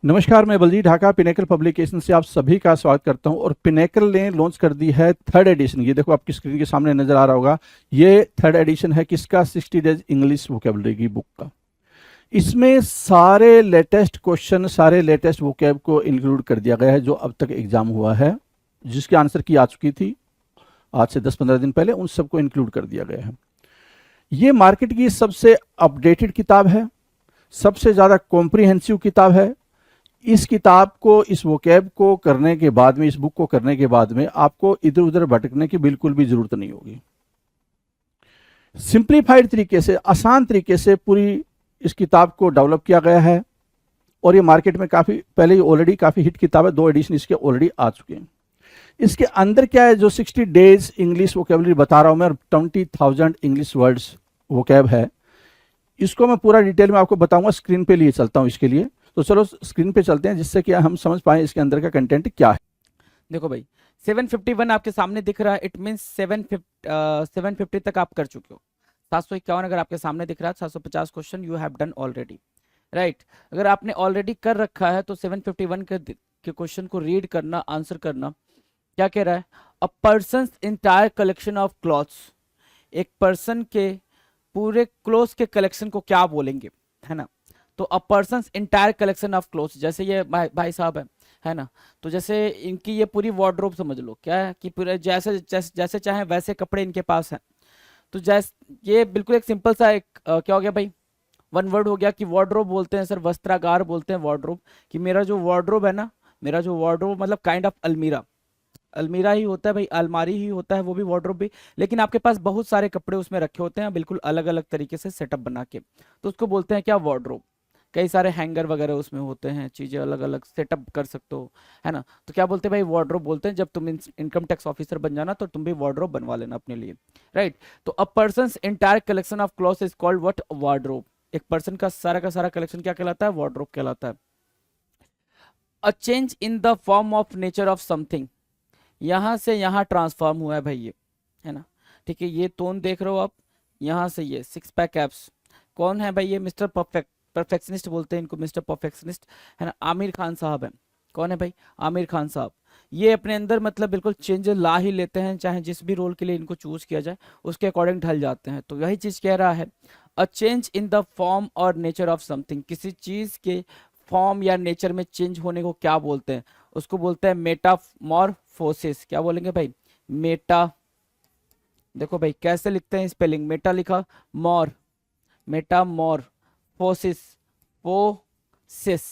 नमस्कार, मैं Baljeet Dhaka pinnacle publication से आप सभी का स्वागत करता हूं। और पिनेकल ने लॉन्च कर दी है थर्ड एडिशन। ये देखो आपकी स्क्रीन के सामने नजर आ रहा होगा। ये थर्ड एडिशन है किसका? 60 डेज इंग्लिश वोकेबलरी की बुक का। इसमें सारे लेटेस्ट क्वेश्चन, सारे लेटेस्ट वोकेब को इंक्लूड कर दिया गया है जो अब तक एग्जाम हुआ है, जिसकी आंसर की आ चुकी थी आज से 10-15 दिन पहले, उन सबको इंक्लूड कर दिया गया है। ये मार्केट की सबसे अपडेटेड किताब है, सबसे ज़्यादा कॉम्प्रिहेंसिव किताब है। इस किताब को, इस वोकैब को करने के बाद में, इस बुक को करने के बाद में आपको इधर उधर भटकने की बिल्कुल भी जरूरत नहीं होगी। सिंप्लीफाइड तरीके से, आसान तरीके से पूरी इस किताब को डेवलप किया गया है। और ये मार्केट में काफ़ी पहले ही ऑलरेडी काफ़ी हिट किताब है, 2 एडिशन इसके ऑलरेडी आ चुके हैं। इसके अंदर क्या है, जो 60 डेज इंग्लिश वोकेबलरी बता रहा हूं मैं, 20,000 इंग्लिश वर्ड्स वोकैब है, इसको मैं पूरा डिटेल में आपको बताऊंगा। स्क्रीन पे लिए चलता हूं इसके लिए, तो चलो स्क्रीन पे चलते हैं जिससे कि हम समझ पाए इसके अंदर का कंटेंट क्या है। देखो भाई, 751 आपके सामने दिख रहा है। इट मीन 750 तक आप कर चुके हो। 751 अगर आपके सामने दिख रहा है, 750 question you have done already, right. अगर आपने ऑलरेडी कर रखा है तो 751 के क्वेश्चन को रीड करना, आंसर करना। क्या कह रहा है? A person entire collection of clothes, एक पर्सन के पूरे क्लोथ्स के कलेक्शन को क्या बोलेंगे, है ना। तो a person entire collection of clothes, जैसे ये भाई साहब है ना। तो जैसे इनकी ये पूरी वार्डरोब समझ लो, क्या है कि पूरे जैसे जैसे जैसे चाहे वैसे कपड़े इनके पास हैं। तो जैसे ये बिल्कुल एक सिंपल सा एक क्या हो गया भाई, वन वर्ड हो गया कि वार्डरोब बोलते हैं सर, वस्त्रागार बोलते हैं वार्डरोब। कि मेरा जो वार्डरोब है ना, मेरा जो वार्डरोब मतलब काइंड ऑफ अलमीरा, अलमीरा ही होता है भाई, अलमारी ही होता है, वो भी वार्डरोब भी। लेकिन आपके पास बहुत सारे कपड़े उसमें रखे होते हैं बिल्कुल अलग अलग तरीके से सेटअप बना के, तो उसको बोलते हैं क्या? वार्डरोब। कई सारे हैंगर वगैरह उसमें होते हैं, चीजें अलग अलग सेटअप कर सकते हो, है ना। तो क्या बोलते हैं भाई? वार्डरोब बोलते हैं। जब तुम इनकम टैक्स ऑफिसर बन जाना तो तुम भी वार्डरोब बनवा लेना अपने लिए, राइट। तो a person entire collection of clothes is called what? Wardrobe. एक पर्सन का सारा कलेक्शन क्या कहलाता है? वार्डरोब कहलाता है। A change in the form of nature of something, यहाँ से यहाँ ट्रांसफॉर्म हुआ है भाई ये, है ना। ठीक है, ये टोन देख रहे हो आप, यहाँ से ये 6 पैक एप्स। कौन है भाई ये? मिस्टर परफेक्शनिस्ट बोलते हैं इनको, मिस्टर परफेक्शनिस्ट, है ना। आमिर खान साहब है। कौन है भाई? आमिर खान साहब। ये अपने अंदर मतलब बिल्कुल चेंज ला ही लेते हैं, चाहे जिस भी रोल के लिए इनको चूज किया जाए उसके अकॉर्डिंग ढल जाते हैं। तो यही चीज कह रहा है, a change in the form और नेचर ऑफ समथिंग, किसी चीज के फॉर्म या नेचर में चेंज होने को क्या बोलते हैं? उसको बोलते हैं मेटामॉर्फोसिस। क्या बोलेंगे भाई? मेटा, देखो भाई कैसे लिखते हैं स्पेलिंग, मेटा लिखा, मॉर, मेटामॉर्फोसिस, फोसिस,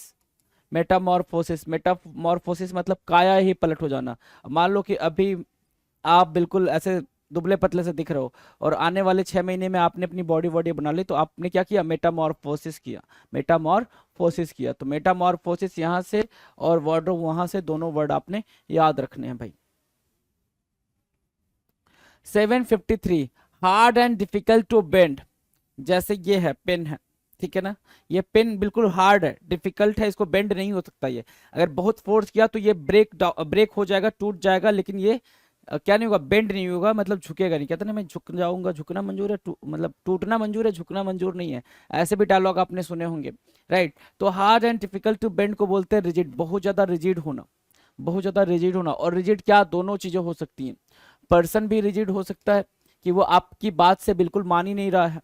मेटामॉर्फोसिस मतलब काया ही पलट हो जाना। मान लो कि अभी आप बिल्कुल ऐसे दुबले पतले से दिख रहे हो और आने वाले 6 महीने में आपने अपनी बॉडी बॉडी बना ली, तो आपने क्या किया? मेटामॉर्फोसिस किया, मेटामॉर्फोसिस किया। तो मेटामॉर्फोसिस यहाँ से और वार्डरोब वहां से, दोनों वर्ड आपने याद रखने हैं भाई। 753, hard and difficult to bend. जैसे ये है, पेन है, ठीक है ना। ये पेन बिल्कुल हार्ड है, डिफिकल्ट है, इसको बेंड नहीं हो सकता। ये अगर बहुत फोर्स किया तो ये ब्रेक हो जाएगा, टूट जाएगा। लेकिन ये क्या नहीं होगा? बेंड नहीं होगा, मतलब झुकेगा नहीं। कहते ना, मैं झुक जाऊंगा, झुकना मंजूर है, मतलब टूटना मंजूर है, झुकना मंजूर नहीं है। ऐसे भी डायलॉग आपने सुने होंगे, राइट। तो hard and difficult to bend को बोलते हैं रिजिड, बहुत ज्यादा रिजिड होना, बहुत ज्यादा रिजिड होना। और रिजिड क्या? दोनों चीजें हो सकती हैं। पर्सन भी रिजिड हो सकता है कि वो आपकी बात से बिल्कुल मान ही नहीं रहा है,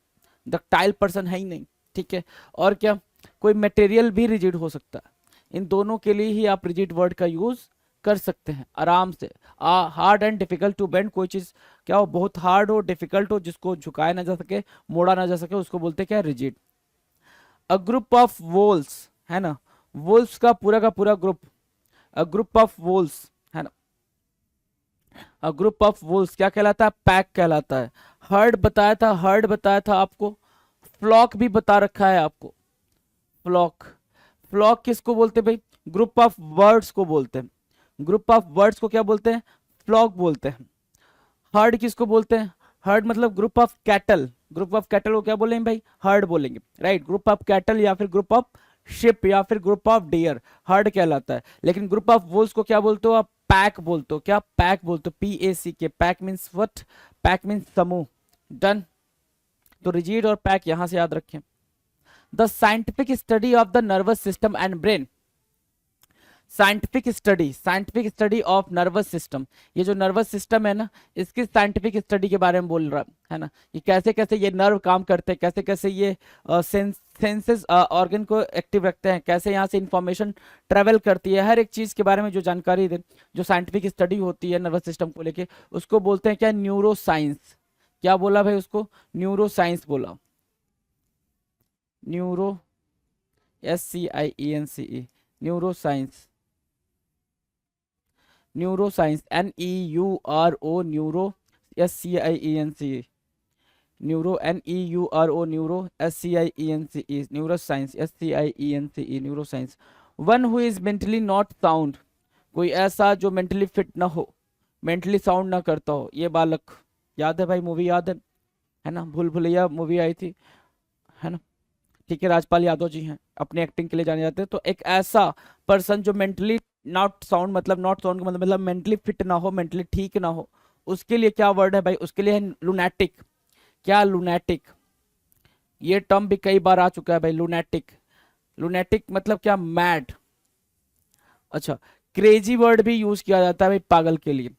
डक्टाइल पर्सन है ही नहीं, ठीक है। और क्या? कोई मटेरियल भी रिजिड हो सकता है। इन दोनों के लिए ही आप रिजिड वर्ड का यूज कर सकते हैं आराम से। Hard and difficult to bend, कोई चीज क्या हो, बहुत हार्ड हो, डिफिकल्ट हो, जिसको झुकाया ना जा सके, मोड़ा ना जा सके, उसको बोलते हैं क्या? रिजिड। अ ग्रुप ऑफ वोल्स, है ना, वोल्स का पूरा ग्रुप, अ ग्रुप ऑफ वोल्स, है ना। अ ग्रुप ऑफ वोल्स क्या कहलाता है? पैक कहलाता है। हर्ड बताया था, हर्ड बताया था आपको। फ्लॉक भी बता रखा है आपको, फ्लॉक। फ्लॉक किसको बोलते हैं भाई? ग्रुप ऑफ वर्ड्स को बोलते हैं। ग्रुप ऑफ वर्ड्स को क्या बोलते हैं? फ्लॉक बोलते हैं। हर्ड किसको बोलते हैं? हर्ड मतलब group of cattle, group of cattle को क्या बोलेंगे भाई? हर्ड बोलेंगे, राइट। ग्रुप ऑफ कैटल या फिर ग्रुप ऑफ शिप या फिर ग्रुप ऑफ डियर, हर्ड कहलाता है। लेकिन ग्रुप ऑफ वोल्स को क्या बोलते हो आप? पैक बोलते हो। क्या? पैक बोलते हो, PAC के। Pack means what? Pack means समूह। डन। तो रिजिड और पैक यहां से याद रखें। The scientific study of the nervous system and brain, scientific study of nervous system. ये जो नर्वस सिस्टम है ना, इसकी साइंटिफिक स्टडी के बारे में बोल रहा है ना। ये कैसे कैसे ये नर्व काम करते हैं, कैसे कैसे ये सेंसेस ऑर्गन को एक्टिव रखते हैं, कैसे यहाँ से इंफॉर्मेशन ट्रेवल करती है, हर एक चीज के बारे में जो जानकारी दे, जो साइंटिफिक स्टडी होती है नर्वस सिस्टम को लेके, उसको बोलते हैं क्या, न्यूरो साइंस। क्या बोला भाई उसको, न्यूरो साइंस बोला, neuro, SCIENCE, neuro science, neuro science, NEURO, neuro, SCIENCE, neuro, NEURO, neuro, SCIENCE, neuro science, SCIENCE, neuro science. One who is mentally not sound, कोई ऐसा जो मेंटली फिट ना हो, मेंटली साउंड ना करता हो। ये बालक, याद है भाई, मूवी याद है ना, भूल भुलैया मूवी आई थी, है ना, ठीक है, राजपाल यादव जी हैं, अपनी एक्टिंग के लिए जाने जाते हैं। तो एक ऐसा पर्सन जो मेंटली नॉट साउंड, मतलब नॉट साउंड का मतलब मेंटली फिट ना हो, मेंटली ठीक ना हो, उसके लिए क्या वर्ड है भाई, उसके लिए है लुनैटिक। क्या, लुनैटिक। ये टर्म भी कई बार आ चुका है भाई, लुनैटिक। लुनैटिक मतलब क्या, मैड। अच्छा, क्रेजी वर्ड भी यूज किया जाता है भाई पागल के लिए।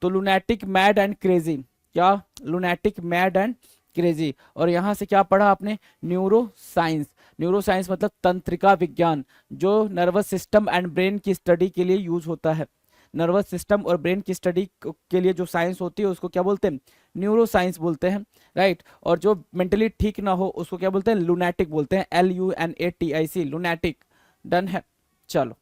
तो लुनैटिक, मैड एंड क्रेजी, क्या, लुनैटिक, मैड एंड क्रेजी। और यहां से क्या पढ़ा आपने, न्यूरो साइंस। न्यूरो साइंस मतलब तंत्रिका विज्ञान, जो नर्वस सिस्टम एंड ब्रेन की स्टडी के लिए यूज होता है। नर्वस सिस्टम और ब्रेन की स्टडी के लिए जो साइंस होती है उसको क्या बोलते हैं, न्यूरो साइंस बोलते हैं, राइट। और जो मेंटली ठीक ना हो उसको क्या बोलते हैं, लुनैटिक बोलते हैं, LUNATIC, लुनैटिक। डन है, चलो।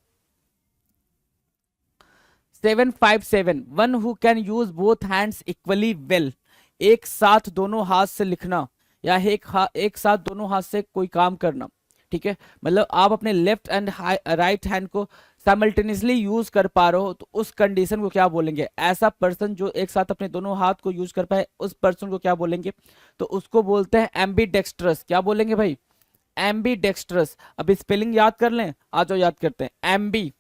757, one who can use both hands equally well, एक साथ दोनों हाथ से लिखना, या एक साथ दोनों हाथ से कोई काम करना, ठीक है। मतलब आप अपने लेफ्ट एंड राइट हैंड को साइमल्टेनियसली यूज कर पा रहे हो, तो उस कंडीशन को क्या बोलेंगे, ऐसा पर्सन जो एक साथ अपने दोनों हाथ को यूज कर पाए, उस पर्सन को क्या बोलेंगे, तो उसको बोलते हैं एम्बीडेक्स्ट्रस। क्या बोलेंगे भाई, एम्बीडेक्स्ट्रस। अब स्पेलिंग याद कर लें, आ जाओ याद करते हैं। एम्बी,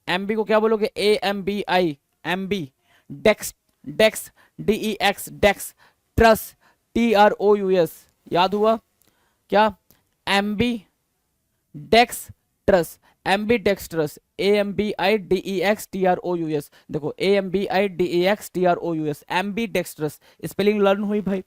एमबी को क्या बोलोगे, AMBI, एमबी। डेक्स, डेक्स, DEX, डेक्स। ट्रस, TROUS, याद हुआ क्या, एमबी डेक्स ट्रस, एम्बीडेक्स्ट्रस, AMBIDEXTROUS। देखो, AMBIDEXTROUS, एम्बीडेक्स्ट्रस। स्पेलिंग लर्न हुई भाई,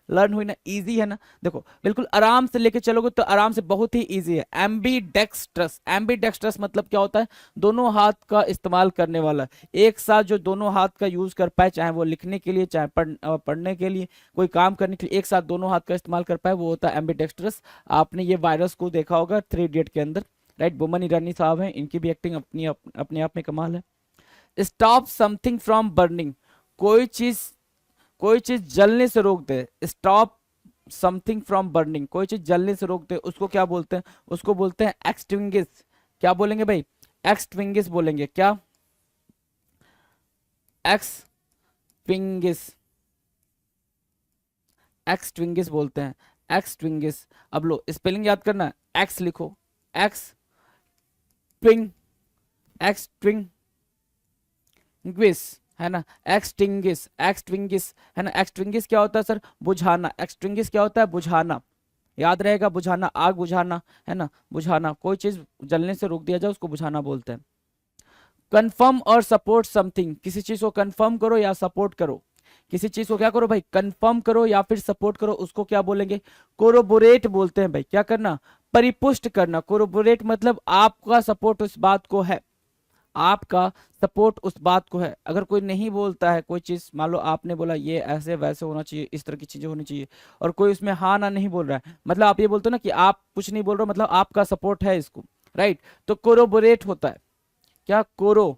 लर्न हुई ना, इजी है ना। देखो बिल्कुल आराम से लेके चलोगे तो आराम से, बहुत ही इजी है। एम्बीडेक्स्ट्रस, एम्बीडेक्स्ट्रस मतलब क्या होता है, दोनों हाथ का इस्तेमाल करने वाला, एक साथ जो दोनों हाथ का यूज कर पाए, चाहे वो लिखने के लिए, चाहे पढ़ने के लिए, कोई काम करने के लिए, एक साथ दोनों हाथ का इस्तेमाल कर पाए, वो होता है एम्बीडेक्स्ट्रस। आपने ये वायरस को देखा होगा 3 इडियट के अंदर, राइट। बोमन ईरानी साहब हैं, इनकी भी एक्टिंग अपने आप में कमाल है। स्टॉप समथिंग फ्रॉम बर्निंग, कोई चीज जलने से रोक दे। स्टॉप समथिंग फ्रॉम बर्निंग, कोई चीज जलने से रोक दे, उसको क्या बोलते हैं, उसको बोलते हैं एक्सटिंग्विश। क्या बोलेंगे भाई, एक्सटिंग्विश बोलेंगे। क्या, एक्सटिंग्विश, एक्सटिंग्विश बोलते हैं, एक्सटिंग्विश। अब लो स्पेलिंग याद करना, एक्स लिखो, एक्स ट्विंग, एक्सटिंग्विश, है ना, एक्सटिंग्विश, एक्सटिंग्विश, है ना। एक्सटिंग्विश क्या होता है सर, बुझाना। एक्सटिंग्विश क्या होता है, बुझाना, याद रहेगा, बुझाना, आग बुझाना, है ना, बुझाना। कोई चीज जलने से रोक दिया जाए उसको बुझाना बोलते हैं। कंफर्म और सपोर्ट समथिंग, किसी चीज को कंफर्म करो या सपोर्ट करो, किसी चीज को क्या करो भाई, कंफर्म करो या फिर सपोर्ट करो, उसको क्या बोलेंगे, कोरोबोरेट बोलते हैं भाई। क्या करना, परिपुष्ट करना। कोरोबोरेट मतलब आपका सपोर्ट उस बात को है, आपका सपोर्ट उस बात को है। अगर कोई नहीं बोलता है कोई चीज, मान लो आपने बोला ये ऐसे वैसे होना चाहिए, इस तरह की चीजें होनी चाहिए, और कोई उसमें हाँ ना नहीं बोल रहा है, मतलब आप ये बोलते हो ना कि आप कुछ नहीं बोल रहे हो, मतलब आपका सपोर्ट है इसको, राइट। तो कोरोबोरेट होता है क्या, कोरो,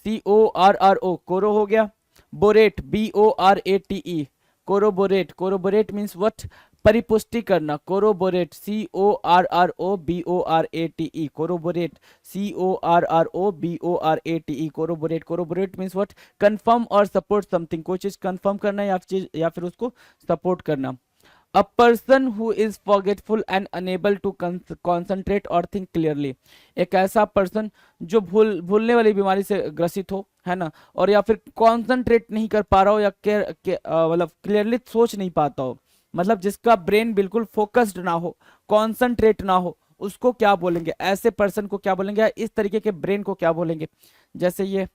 CORRO, कोरो हो गया, borate, BORATE, corroborate. Corroborate means what, परिपुष्टि करना। Corroborate, CORROBORATE, corroborate, CORROBORATE, corroborate. Corroborate means what, confirm और सपोर्ट समथिंग, कोई चीज कंफर्म करना या फिर उसको सपोर्ट करना। A person who is forgetful and unable to concentrate और थिंक क्लियरली, एक ऐसा पर्सन जो भूलने वाली बीमारी से ग्रसित हो, है ना, और या फिर कॉन्सेंट्रेट नहीं कर पा रहा हो, या मतलब क्लियरली सोच नहीं पाता हो, मतलब जिसका ब्रेन बिल्कुल फोकस्ड ना हो, कॉन्सेंट्रेट ना हो, उसको क्या बोलेंगे, ऐसे पर्सन को क्या बोलेंगे, या इस तरीके के ब्रेन को क्या बोलेंगे। जैसे ये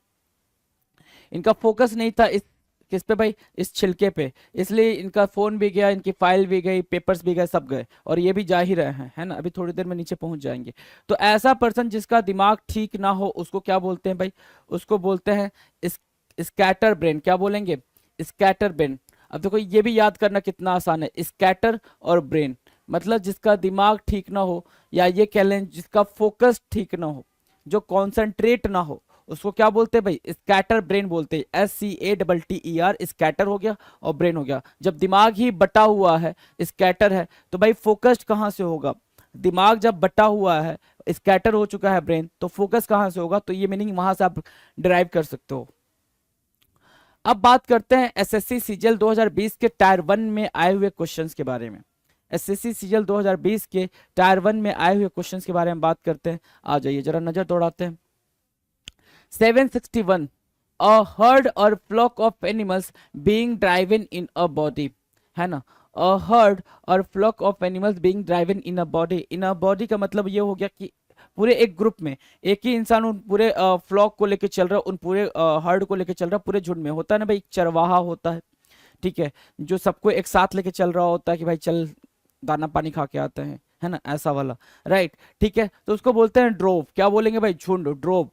इनका फोकस नहीं था इस किस पे भाई, इस छिलके पे, इसलिए इनका फोन भी गया, इनकी फाइल भी गई, पेपर्स भी गए, सब गए, और ये भी जा ही रहे हैं, है ना, अभी थोड़ी देर में नीचे पहुंच जाएंगे। तो ऐसा पर्सन जिसका दिमाग ठीक ना हो उसको क्या बोलते हैं भाई, उसको बोलते हैं स्कैटर ब्रेन। क्या बोलेंगे, स्कैटर ब्रेन। अब देखो ये भी याद करना कितना आसान है, स्कैटर और ब्रेन, मतलब जिसका दिमाग ठीक ना हो, या ये कह लें जिसका फोकस ठीक ना हो, जो कॉन्सेंट्रेट ना हो, उसको क्या बोलते हैं भाई, स्कैटर ब्रेन बोलते हैं। SCATTER, स्कैटर हो गया और ब्रेन हो गया। जब दिमाग ही बटा हुआ है, स्कैटर है, तो भाई फोकस्ड कहाँ से होगा, दिमाग जब बटा हुआ है, स्कैटर हो चुका है ब्रेन, तो फोकस कहाँ से होगा, तो ये मीनिंग वहां से आप डिराइव कर सकते हो। अब बात करते हैं SSC सीजीएल 2020 के टायर 1 में आए हुए क्वेश्चंस के बारे में। SSC सीजीएल 2020 के टायर 1 में आए हुए क्वेश्चंस के बारे में बात करते हैं। आ जाइए जरा नजर दौड़ाते हैं। 761, a herd or flock of animals being driven in a body, है ना, a herd or flock of animals being driven in a body। in a body का मतलब ये हो गया कि पूरे एक ग्रुप में एक ही इंसान उन पूरे फ्लॉक को लेके चल रहा है, उन पूरे हर्ड को लेके चल रहा है, पूरे झुंड में होता है ना भाई, एक चरवाहा होता है, ठीक है, जो सबको एक साथ लेके चल रहा होता है कि भाई चल दाना पानी खा के आते हैं, है ना, ऐसा वाला, राइट, ठीक है। तो उसको बोलते हैं ड्रोव। क्या बोलेंगे भाई, झुंड, ड्रोव।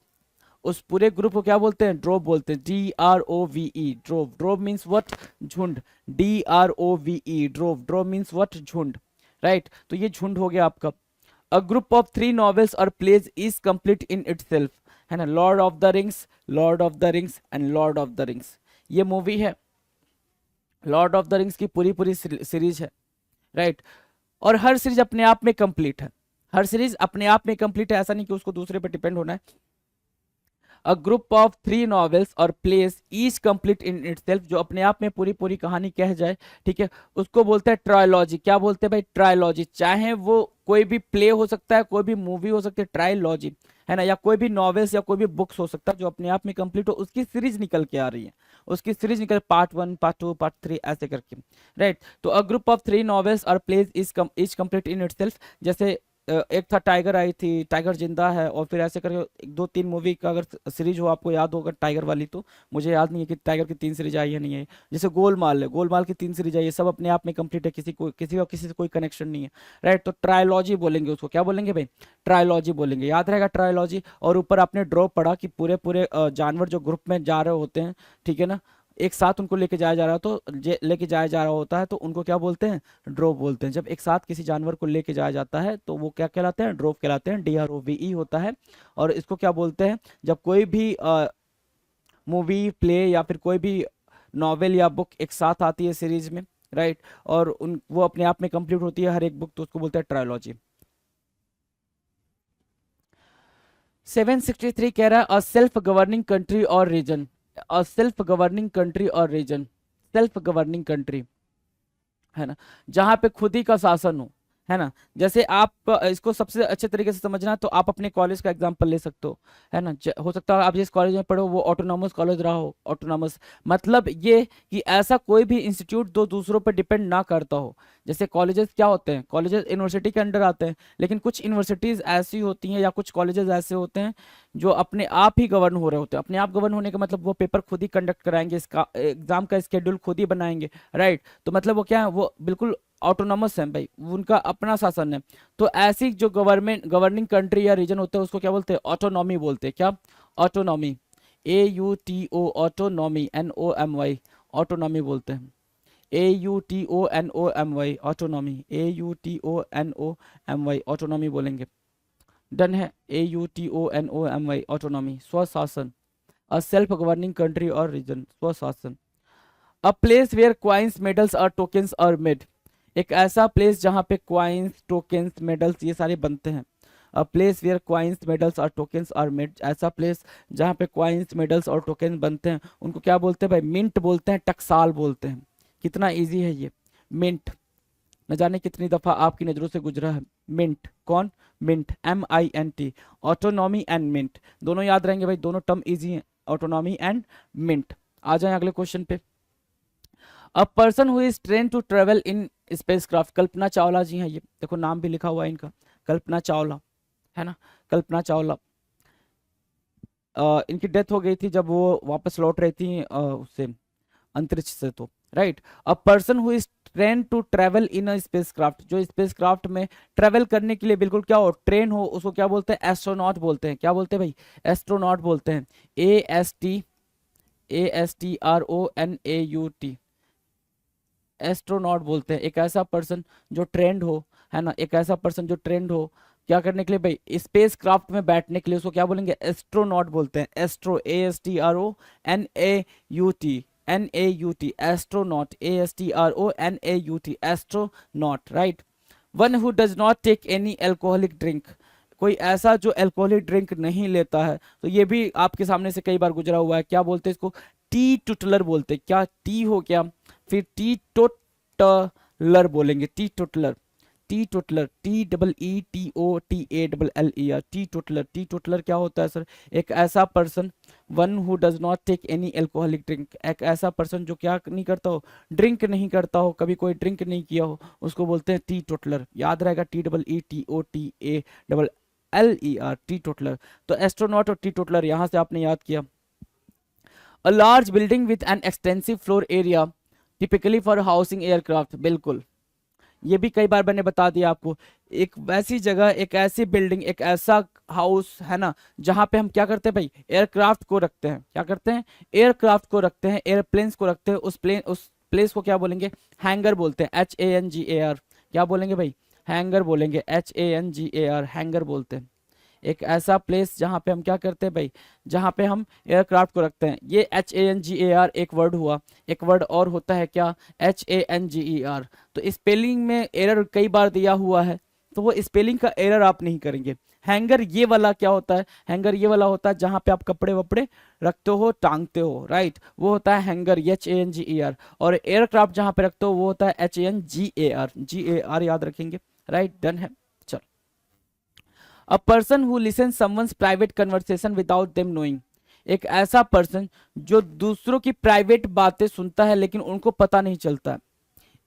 उस पूरे ग्रुप को क्या बोलते हैं, ड्रोव बोलते हैं, DROVE, drove. Drove means what, झुंड, DROVE, drove. Drove means what, झुंड, राइट। तो ये झुंड हो गया आपका। अ ग्रुप ऑफ 3 नॉवेल्स और plays is complete in itself, है ना, Lord of the Rings, Lord of the Rings and Lord of the Rings. ये मूवी है, लॉर्ड ऑफ द रिंग्स की पूरी पूरी सीरीज है, राइट। और हर सीरीज अपने आप में कंप्लीट है, हर सीरीज अपने आप में कंप्लीट है, ऐसा नहीं कि उसको दूसरे पर डिपेंड होना है। अ ग्रुप ऑफ 3 नॉवेल्स और place each complete in itself, जो अपने आप में पूरी पूरी कहानी कह जाए, ठीक है, उसको बोलते हैं ट्रायोलॉजी। क्या बोलते हैं भाई, ट्रायोलॉजी। चाहे वो कोई भी प्ले हो सकता है, कोई भी मूवी हो सकती है, ट्रायोलॉजी, है ना, या कोई भी नॉवेल्स या कोई भी बुक्स हो सकता है जो अपने आप में कंप्लीट हो, उसकी सीरीज निकल के आ रही है, उसकी सीरीज निकल, पार्ट 1, पार्ट 2, पार्ट 3 ऐसे करके, राइट। तो अ ग्रुप ऑफ 3 नॉवेल्स और plays is complete in itself. जैसे एक था टाइगर आई थी, टाइगर जिंदा है, और फिर ऐसे करके 2-3 मूवी का अगर सीरीज हो, आपको याद होगा टाइगर वाली, तो मुझे याद नहीं है कि टाइगर की 3 सीरीज आई है नहीं है। जैसे गोलमाल है, गोलमाल की 3 सीरीज आई है, सब अपने आप में कंप्लीट है, किसी से कोई कनेक्शन नहीं है, राइट। तो ट्रायोलॉजी बोलेंगे उसको। क्या बोलेंगे भाई, ट्रायोलॉजी बोलेंगे, याद रहेगा ट्रायोलॉजी। और ऊपर आपने ड्रॉ पढ़ा कि पूरे पूरे जानवर जो ग्रुप में जा रहे होते हैं, ठीक है ना, एक साथ उनको लेके जाया जा रहा है, तो लेके जाया जा रहा होता है, तो उनको क्या बोलते हैं, ड्रोव बोलते हैं। जब एक साथ किसी जानवर को लेके जाया जाता है तो वो क्या कहलाते हैं, ड्रोव कहलाते हैं, DROVE होता है। और इसको क्या बोलते हैं, जब कोई भी मूवी, प्ले या फिर कोई भी नॉवेल या बुक एक साथ आती है सीरीज में, राइट, और उन वो अपने आप में कंप्लीट होती है हर एक बुक, तो उसको बोलते हैं ट्रायोलॉजी। 763 कह रहा है अ सेल्फ गवर्निंग कंट्री और region, a self governing country और रीजन, सेल्फ गवर्निंग कंट्री, है ना, जहां पे खुद ही का शासन हो, है ना। जैसे आप इसको सबसे अच्छे तरीके से समझना है तो आप अपने कॉलेज का एग्जांपल ले सकते हो, है ना। हो सकता है आप जिस कॉलेज में पढ़ो वो ऑटोनॉमस कॉलेज रहा हो, ऑटोनॉमस मतलब ये कि ऐसा कोई भी इंस्टीट्यूट दो दूसरों पर डिपेंड ना करता हो। जैसे कॉलेजेस क्या होते हैं, कॉलेजेस यूनिवर्सिटी के अंडर आते हैं, लेकिन कुछ यूनिवर्सिटीज ऐसी होती हैं या कुछ कॉलेजेस ऐसे होते हैं जो अपने आप ही गवर्न हो रहे होते हैं। अपने आप गवर्न होने का मतलब वो पेपर खुद ही कंडक्ट कराएंगे, इसका एग्जाम का स्केड्यूल खुद ही बनाएंगे, राइट। तो मतलब वो क्या है, वो बिल्कुल ऑटोनॉमस है भाई, उनका अपना शासन है। तो ऐसी जो गवर्निंग कंट्री या रीजन होता है उसको क्या बोलते हैं, ऑटोनॉमी बोलते हैं। क्या, autonomy, AUTO, autonomy, NOMY, autonomy बोलते हैं, AUTONOMY, ऑटोनॉमी, AUTONOMY, ऑटोनॉमी बोलेंगे। डन है, AUTONOMY, ऑटोनॉमी, स्वशासन। अ सेल्फ गवर्निंग कंट्री और रीजन, स्वशासन। A place where coins, medals और टोकन्स आर मेड, एक ऐसा प्लेस जहां पे क्वाइंस, टोकन्स, मेडल्स ये सारे बनते हैं। A place where coins, medals और टोकन्स आर मेड, ऐसा प्लेस जहां पे क्वाइंस, मेडल्स और टोकन बनते हैं, उनको क्या बोलते हैं भाई, मिंट बोलते हैं, टकसाल बोलते हैं। कितना इजी है ये, मिंट, न जाने कितनी दफा आपकी नजरों से गुजरा है। मिंट, कौन, mint, MINT, autonomy and mint, दोनों याद रहेंगे भाई, दोनों टर्म इजी हैं, ऑटोनॉमी एंड मिंट। आ जाए अगले क्वेश्चन पे। A person who is train to travel in spacecraft, Kalpana Chawla ji हैं ये, देखो नाम भी लिखा हुआ है इनका, कल्पना चावला, है ना, कल्पना चावला। इनकी डेथ हो गई थी जब वो वापस लौट रही थी उससे, अंतरिक्ष से। तो right, a person who is train to travel in a spacecraft, जो स्पेसक्राफ्ट में ट्रेवल करने के लिए बिल्कुल क्या हो, ट्रेन हो, उसको क्या बोलते हैं, एस्ट्रोनॉट बोलते हैं। क्या बोलते हैं भाई, एस्ट्रोनॉट बोलते हैं। ASTRONAUT, एस्ट्रोनॉट बोलते हैं। एक ऐसा पर्सन जो ट्रेंड हो, है ना, एक ऐसा पर्सन जो ट्रेंड हो क्या करने के लिए भाई, स्पेस क्राफ्ट में बैठने के लिए, उसको क्या बोलेंगे, एस्ट्रोनॉट बोलते हैं। Astro, ASTRONAUT, astronaut, ASTRONAUT, astronaut, right. One who does not take any alcoholic drink, कोई ऐसा जो एल्कोहलिक ड्रिंक नहीं लेता है। तो ये भी आपके सामने से कई बार गुजरा हुआ है। क्या बोलते हैं इसको, टी टुटलर बोलते हैं। क्या टी हो क्या, फिर टी टोटलर बोलेंगे, teetotaller, teetotaller, TEETOTALLER, teetotaller. Teetotaller क्या होता है सर, एक ऐसा person, one who does not take any alcoholic drink, एक ऐसा पर्सन जो क्या नहीं करता हो, ड्रिंक नहीं करता हो, कभी कोई ड्रिंक नहीं किया हो, उसको बोलते हैं टी टोटलर। याद रहेगा, TEETOTALLER, टी टोटलर। तो एस्ट्रोनॉट और टी टोटलर यहां से आपने याद किया। A large building with an extensive floor area typically for housing aircraft, बिल्कुल, ये भी कई बार मैंने बता दिया आपको। एक वैसी जगह, एक ऐसी बिल्डिंग, एक ऐसा हाउस, है ना, जहां पे हम क्या करते हैं भाई, एयरक्राफ्ट को रखते हैं। क्या करते हैं, एयरक्राफ्ट को रखते हैं, एयरप्लेन्स को रखते हैं। उस प्लेस को क्या बोलेंगे, हैंगर बोलते हैं, HANGAR। क्या बोलेंगे भाई, हैंगर बोलेंगे, HANGAR, हैंगर बोलते हैं। एक ऐसा प्लेस जहां पे हम क्या करते हैं भाई, जहां पे हम एयरक्राफ्ट को रखते हैं। ये HANGAR एक वर्ड हुआ, एक वर्ड और होता है क्या, HANGER। तो स्पेलिंग में एरर कई बार दिया हुआ है, तो वो स्पेलिंग का एरर आप नहीं करेंगे। हैंगर ये वाला क्या होता है, हैंगर ये वाला होता है जहां पे आप कपड़े वपड़े रखते हो, टांगते हो, राइट, वो होता है हैंगर, HANGER। और एयरक्राफ्ट जहां पे रखते हो वो होता है HANGAR, याद रखेंगे, राइट, डन है। A person who listen someone's private conversation without them knowing, एक ऐसा पर्सन जो दूसरों की प्राइवेट बातें सुनता है लेकिन उनको पता नहीं चलता है।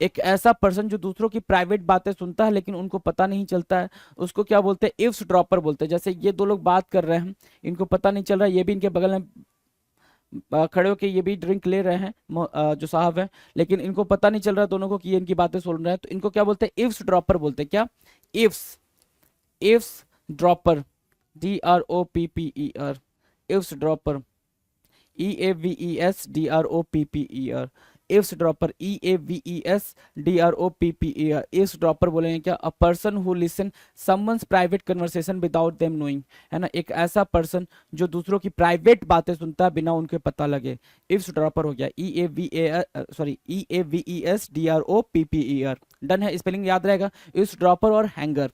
एक ऐसा पर्सन जो दूसरों की प्राइवेट बातें सुनता है लेकिन उनको पता नहीं चलता है, उसको क्या बोलते हैं, इव्स ड्रॉपर बोलते हैं। जैसे ये दो लोग बात कर रहे हैं, इनको पता नहीं चल रहा है, ये भी इनके बगल में खड़े होकर ये भी ड्रिंक ले रहे हैं, जो साहब हैं, लेकिन इनको पता नहीं चल रहा है दोनों को कि ये इनकी बातें सुन रहे हैं। तो इनको क्या बोलते हैं, इव्स ड्रॉपर बोलते हैं। क्या, ifs, ifs dropper, DROPPER, ifs dropper, EAVESDROPPER, ifs dropper, EAVESDROPPER, ifs dropper बोलेंगे क्या, अ person who listen someone's private conversation without them knowing, है ना, एक ऐसा पर्सन जो दूसरों की प्राइवेट बातें सुनता है बिना उनके पता लगे, इव्स ड्रॉपर हो गया। EAVESDROPPER, डन है, स्पेलिंग याद रहेगा, इव्स ड्रॉपर और hanger.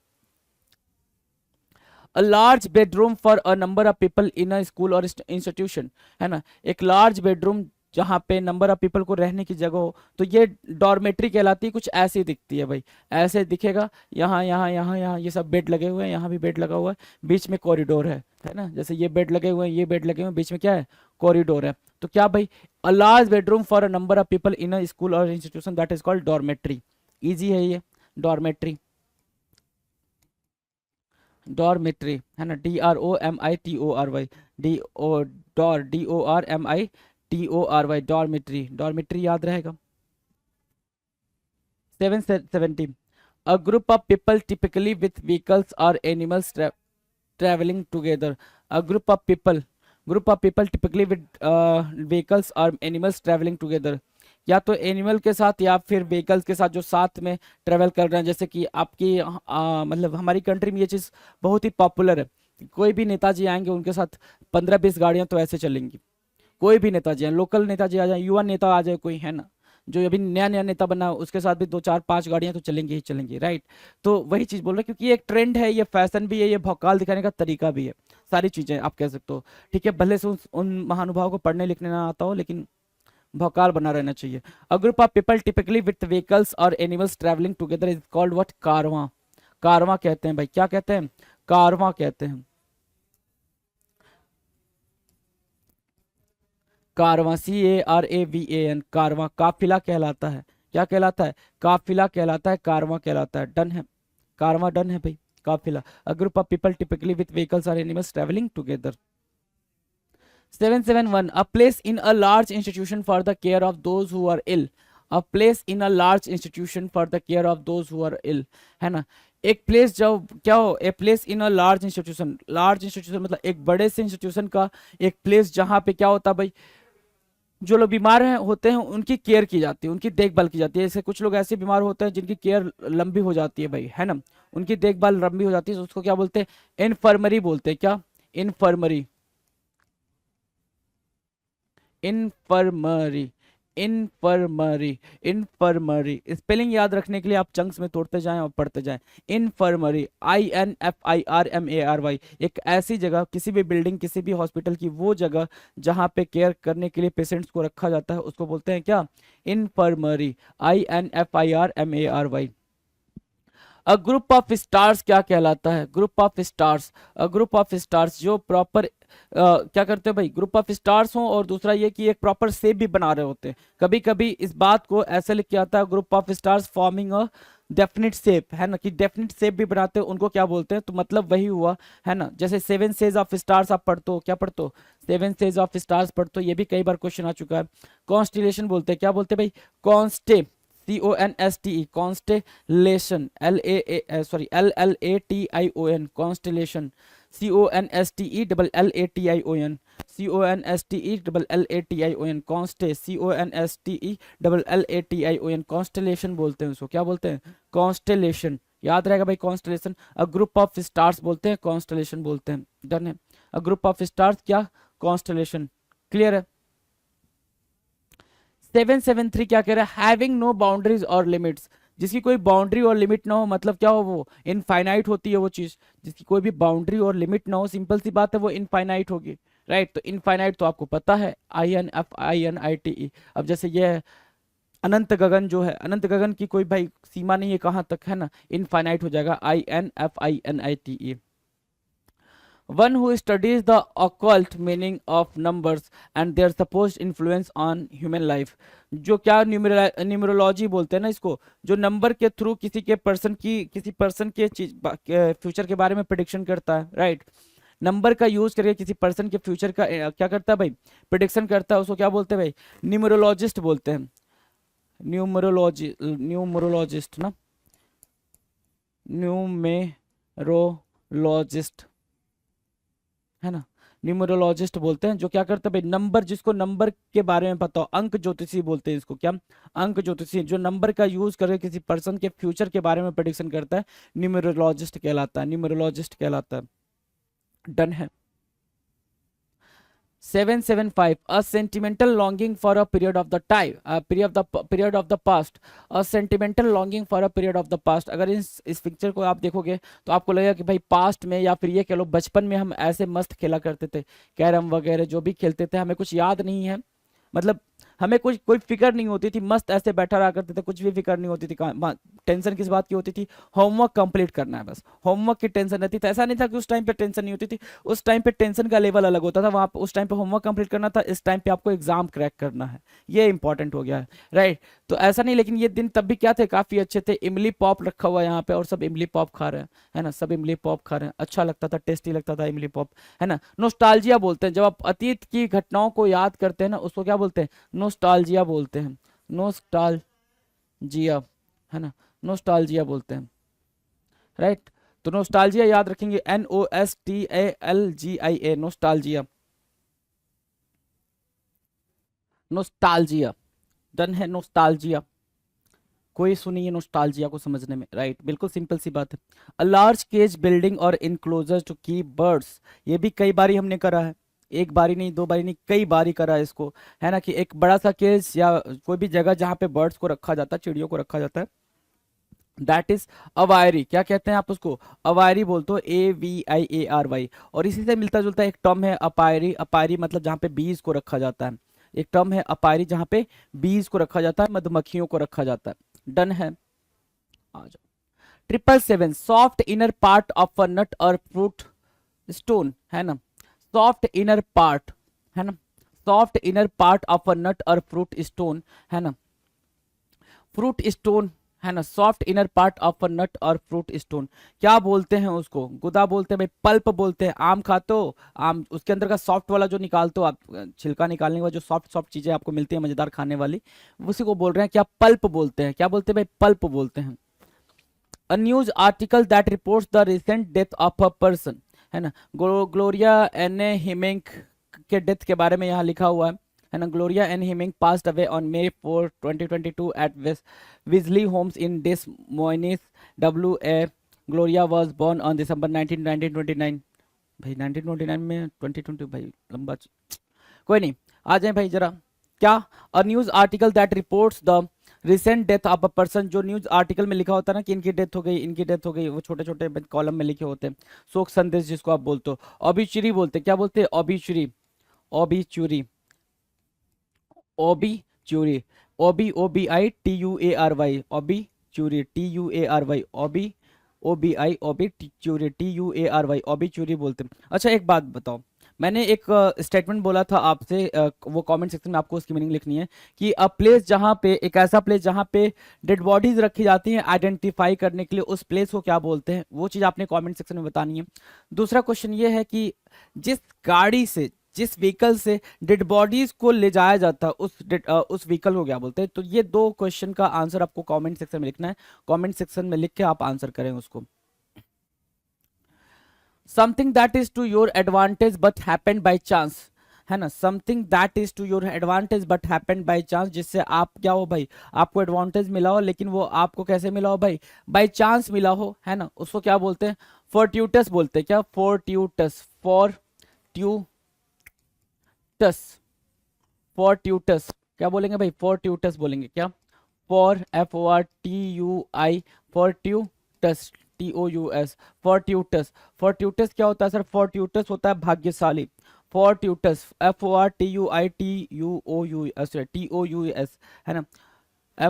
A large bedroom for a number of people in a school और इंस्टीट्यूशन, है ना, एक लार्ज बेडरूम जहाँ पे नंबर ऑफ पीपल को रहने की जगह हो, तो ये डॉर्मेट्री कहलाती है। कुछ ऐसी दिखती है भाई, ऐसे दिखेगा, यहाँ यहाँ यहाँ यहाँ ये सब बेड लगे हुए हैं, यहाँ भी बेड लगा हुआ है, बीच में कॉरिडोर है ना, जैसे ये बेड लगे हुए हैं, ये बेड लगे हुए हैं, बीच में क्या है, कॉरिडोर है। तो क्या भाई, a large bedroom for a number of people in a school और institution, that is called dormitory. Easy है ये, डॉर्मेट्री, डॉर्मेट्री, है ना, DROMITORY, DORMITORY, डॉर्मेट्री, डॉर्मेट्री याद रहेगा। 770, a group of people typically with vehicles और animals travelling together, a group of people typically with vehicles और animals travelling together, या तो एनिमल के साथ या फिर व्हीकल्स के साथ जो साथ में ट्रेवल कर रहे हैं। जैसे कि आपकी मतलब हमारी कंट्री में ये चीज़ बहुत ही पॉपुलर है, कोई भी नेताजी आएंगे उनके साथ 15-20 गाड़ियां तो ऐसे चलेंगी। कोई भी नेताजी आए, लोकल नेताजी आ जाए, युवा नेता आ जाए कोई, है ना, जो अभी नया नया नेता बना उसके साथ भी 2-4-5 गाड़ियां तो चलेंगी ही चलेंगी, राइट। तो वही चीज़ बोल रहे हैं, क्योंकि ये एक ट्रेंड है, ये फैशन भी है, ये भौकाल दिखाने का तरीका भी है, सारी चीज़ें आप कह सकते हो। ठीक है, भले से उन महानुभाव को पढ़ने लिखने ना आता हो, लेकिन भौकाल बना रहना चाहिए। A group of people typically with vehicles और animals travelling together is called what, कारवां, कारवां कहते हैं भाई, क्या कहते हैं, कारवां कहते हैं, कारवां, CARAVAN, कारवां, काफिला कहलाता है। क्या कहलाता है, काफिला कहलाता है, कारवां कहलाता है, डन है, कारवां डन है भाई। काफिला, a group of people typically with vehicles और animals travelling together. 771 a place in a large institution for the care of those who are ill, a place in a large institution for the care of those who are ill, है ना। एक place जो क्या हो, a place in a large institution, large institution मतलब एक बड़े से इंस्टीट्यूशन का एक प्लेस जहाँ पे क्या होता है भाई, जो लोग बीमार हैं होते हैं उनकी केयर की जाती है, उनकी देखभाल की जाती है। जैसे कुछ लोग ऐसे बीमार होते हैं जिनकी केयर लंबी हो जाती है भाई, है ना, उनकी देखभाल लंबी हो जाती है, तो उसको क्या बोलते हैं, इन्फर्मरी बोलते हैं। क्या, infirmary, infirmary, infirmary, infirmary. Spelling याद रखने के लिए आप चंक्स में तोड़ते जाएं और पढ़ते जाएं। इन्फर्मरी, INFIRMARY, एक ऐसी जगह, किसी भी बिल्डिंग, किसी भी हॉस्पिटल की वो जगह जहां पे केयर करने के लिए पेशेंट्स को रखा जाता है, उसको बोलते हैं क्या, infirmary, INFIRMARY। A group of stars क्या कहलाता है, group of stars, a group of stars जो प्रॉपर क्या करते हैं भाई, ग्रुप ऑफ स्टार्स हो, और दूसरा ये कि एक प्रॉपर शेप भी बना रहे होते हैं। कभी कभी इस बात को ऐसे लिख के आता है, group of stars forming a definite shape, है ना, कि डेफिनेट शेप भी बनाते हैं, उनको क्या बोलते हैं, तो मतलब वही हुआ, है ना। जैसे सेवन सेज ऑफ स्टार्स आप पढ़ते हो, क्या पढ़ते हो, सेवन सेज ऑफ स्टार्स पढ़ते हो, ये भी कई बार क्वेश्चन आ चुका है। कॉन्स्टिलेशन बोलते हैं, क्या बोलते हैं भाई, कॉन्स्टे, CONSTE, constellation, LLATION, constellation, CONSTELLATION, CONSTELLATION, कॉन्स्टे, CONSTELLATION, constellation बोलते हैं उसको, क्या बोलते हैं, कॉन्स्टेलेशन। याद रहेगा भाई, constellation. A group of stars बोलते हैं, कॉन्स्टेलेशन बोलते हैं। डन है, अ ग्रुप ऑफ स्टार्स क्या, कॉन्स्टेलेशन। क्लियर है। 773 क्या कह रहा है, हैविंग नो बाउंड्रीज और लिमिट्स, जिसकी कोई बाउंड्री और लिमिट ना हो, मतलब क्या हो, वो इनफाइनाइट होती है वो चीज, जिसकी कोई भी बाउंड्री और लिमिट ना हो, सिंपल सी बात है, वो इनफाइनाइट होगी, राइट। तो इनफाइनाइट तो आपको पता है, INFINITE। अब जैसे ये है अनंत गगन, जो है अनंत गगन की कोई भाई सीमा नहीं है कहाँ तक, है ना, इनफाइनाइट हो जाएगा, INFINITE। One who studies the occult meaning of numbers and their supposed influence on human life, जो क्या न्यूमरोलॉजी बोलते हैं ना इसको, जो नंबर के थ्रू किसी पर्सन के चीज फ्यूचर के बारे में प्रिडिक्शन करता है, राइट। नंबर का यूज करके किसी पर्सन के फ्यूचर का क्या करता है भाई, प्रिडिक्शन करता है, उसको क्या बोलते हैं भाई, न्यूमरोलॉजिस्ट बोलते हैं। न्यूमरोलॉजिस्ट ना, न्यूमेरोलॉजिस्ट, है ना, न्यूमरोलॉजिस्ट बोलते हैं, जो क्या करते हैं भाई, नंबर, जिसको नंबर के बारे में पता हो, अंक ज्योतिषी बोलते हैं इसको, क्या, अंक ज्योतिषी, जो नंबर का यूज करके किसी पर्सन के फ्यूचर के बारे में प्रेडिक्शन करता है, न्यूमरोलॉजिस्ट कहलाता है, न्यूमरोलॉजिस्ट कहलाता है। डन है। 775 a sentimental longing for a period of the time, a period of the past, a sentimental longing for a period of the past। अगर इस पिक्चर को आप देखोगे तो आपको लगेगा कि भाई पास्ट में, या फिर ये कह लो बचपन में हम ऐसे मस्त खेला करते थे, कैरम वगैरह जो भी खेलते थे, हमें कुछ याद नहीं है, मतलब हमें कुछ कोई फिक्र नहीं होती थी, मस्त ऐसे बैठा रहा करते थे, कुछ भी फिक्र नहीं होती थी। टेंशन किस बात की होती थी, होमवर्क कंप्लीट करना है, बस होमवर्क की टेंशन रहती थी। ऐसा नहीं था कि उस टाइम पे टेंशन नहीं होती थी, उस टाइम पे टेंशन का लेवल अलग होता था, वहां उस टाइम पे होमवर्क कंप्लीट करना था, इस टाइम पे आपको एग्जाम क्रैक करना है, ये इंपॉर्टेंट हो गया है, राइट। तो ऐसा नहीं, लेकिन ये दिन तब भी क्या थे, काफी अच्छे थे। इमली पॉप रखा हुआ है यहाँ पे, और सब इमली पॉप खा रहे हैं, है ना, सब इमली पॉप खा रहे हैं, अच्छा लगता था, टेस्टी लगता था इमली पॉप, है ना। नोस्टाल्जिया बोलते हैं, जब आप अतीत की घटनाओं को याद करते हैं ना, उसको क्या बोलते हैं, नोस्टाल्जिया बोलते हैं, नोस्टाल्जिया, है ना, नोस्टाल्जिया बोलते हैं, राइट। तो नोस्टाल्जिया याद रखेंगे, NOSTALGIA, नोस्टाल्जिया, नोस्टाल्जिया। डन है, नोस्टाल्जिया। कोई सुनिए नोस्टाल्जिया को समझने में, राइट, बिल्कुल सिंपल सी बात है। अ लार्ज केज बिल्डिंग और इनक्लोजर टू कीप बर्ड्स, ये भी कई बारी हमने करा है, एक बारी नहीं, दो बारी नहीं, कई बारी करा है इसको, है ना, कि एक बड़ा सा केज या कोई भी जगह जहाँ पे बर्ड्स को रखा जाता है, चिड़ियों को रखा जाता है, दैट इज अवायरी। क्या कहते हैं आप उसको, अवायरी बोलते हो, AVIARY। और इसी से मिलता जुलता एक टर्म है अपायरी, अपायरी मतलब जहाँ पे बीज को रखा जाता है, एक टर्म है अपायरी जहाँ पे बीज को रखा जाता है, मधुमक्खियों को रखा जाता है। डन है, आ जाओ। 777 soft inner part of a nut और फ्रूट स्टोन, है ना, सॉफ्ट इनर पार्ट, है ना, soft inner part of a nut और फ्रूट स्टोन, है ना, फ्रूट स्टोन है ना, soft inner part of a nut और फ्रूट स्टोन, क्या बोलते हैं उसको? गुदा बोलते हैं भाई, पल्प बोलते हैं। आम खाते हो, आम उसके अंदर का सॉफ्ट वाला जो निकालते हो आप, छिलका निकालने के बाद जो सॉफ्ट सॉफ्ट चीजें आपको मिलती है मजेदार खाने वाली, उसी को बोल रहे हैं क्या? पल्प बोलते हैं। क्या बोलते हैं भाई? पल्प बोलते हैं। A news article that reports the recent death of a person, है ना, ग्लोरिया एन हिमिंग के डेथ के बारे में यहाँ लिखा हुआ है ना। Gloria Ann Hemming passed away on May 4, 2022 at Wesley Homes in Des Moines, WA। Gloria was born on December 19, 1929। भाई 1929 में 2020, भाई लंबा कोई नहीं, आ जाए भाई जरा। क्या? अ news article that reports the recent death of a person, जो न्यूज आर्टिकल में लिखा होता है ना कि इनकी डेथ हो गई, इनकी डेथ हो गई, वो छोटे छोटे कॉलम में लिखे होते हैं, शोक संदेश जिसको आप बोलते हो। ऑबिचुरी बोलते हैं। क्या बोलते हैं? Obituary. Obituary. Obituary. OBOBITUARY, obituary, TUARY, OBI, obituary, TUARY, obituary बोलते हैं। अच्छा एक बात बताओ, मैंने एक स्टेटमेंट बोला था आपसे, वो कमेंट सेक्शन में आपको उसकी मीनिंग लिखनी है कि अ प्लेस जहाँ पे, एक ऐसा प्लेस जहाँ पे डेड बॉडीज रखी जाती हैं आइडेंटिफाई करने के लिए, उस प्लेस को क्या बोलते हैं? वो चीज़ आपने कमेंट सेक्शन में बतानी है। दूसरा क्वेश्चन ये है कि जिस गाड़ी से, जिस व्हीकल से डेड बॉडीज को ले जाया जाता है, उस व्हीकल को क्या बोलते हैं? तो ये दो क्वेश्चन का आंसर आपको कमेंट सेक्शन में लिखना है। कमेंट सेक्शन में लिख के आप आंसर करें उसको। Something that is to your advantage but happened by chance, है ना, something that is to your advantage but happened by chance, जिससे आप क्या हो भाई, आपको एडवांटेज मिला हो, लेकिन वो आपको कैसे मिला हो भाई? बाय चांस मिला हो, है ना, उसको क्या बोलते हैं? फोर्ट्यूटस बोलते हैं। क्या? फोर्ट्यूटस। फॉर्ट्यूटस। फॉर्ट्यूटस क्या बोलेंगे भाई? फॉर्ट्यूटस बोलेंगे। क्या? For, FORTUI, फॉर्ट्यूटस, TOUS, फॉर्ट्यूटस। फॉर्ट्यूटस क्या होता है सर? फॉर्ट्यूटस होता है भाग्यशाली। फॉर्ट्यूटस, FORTUITUOUS, TOUS, है ना,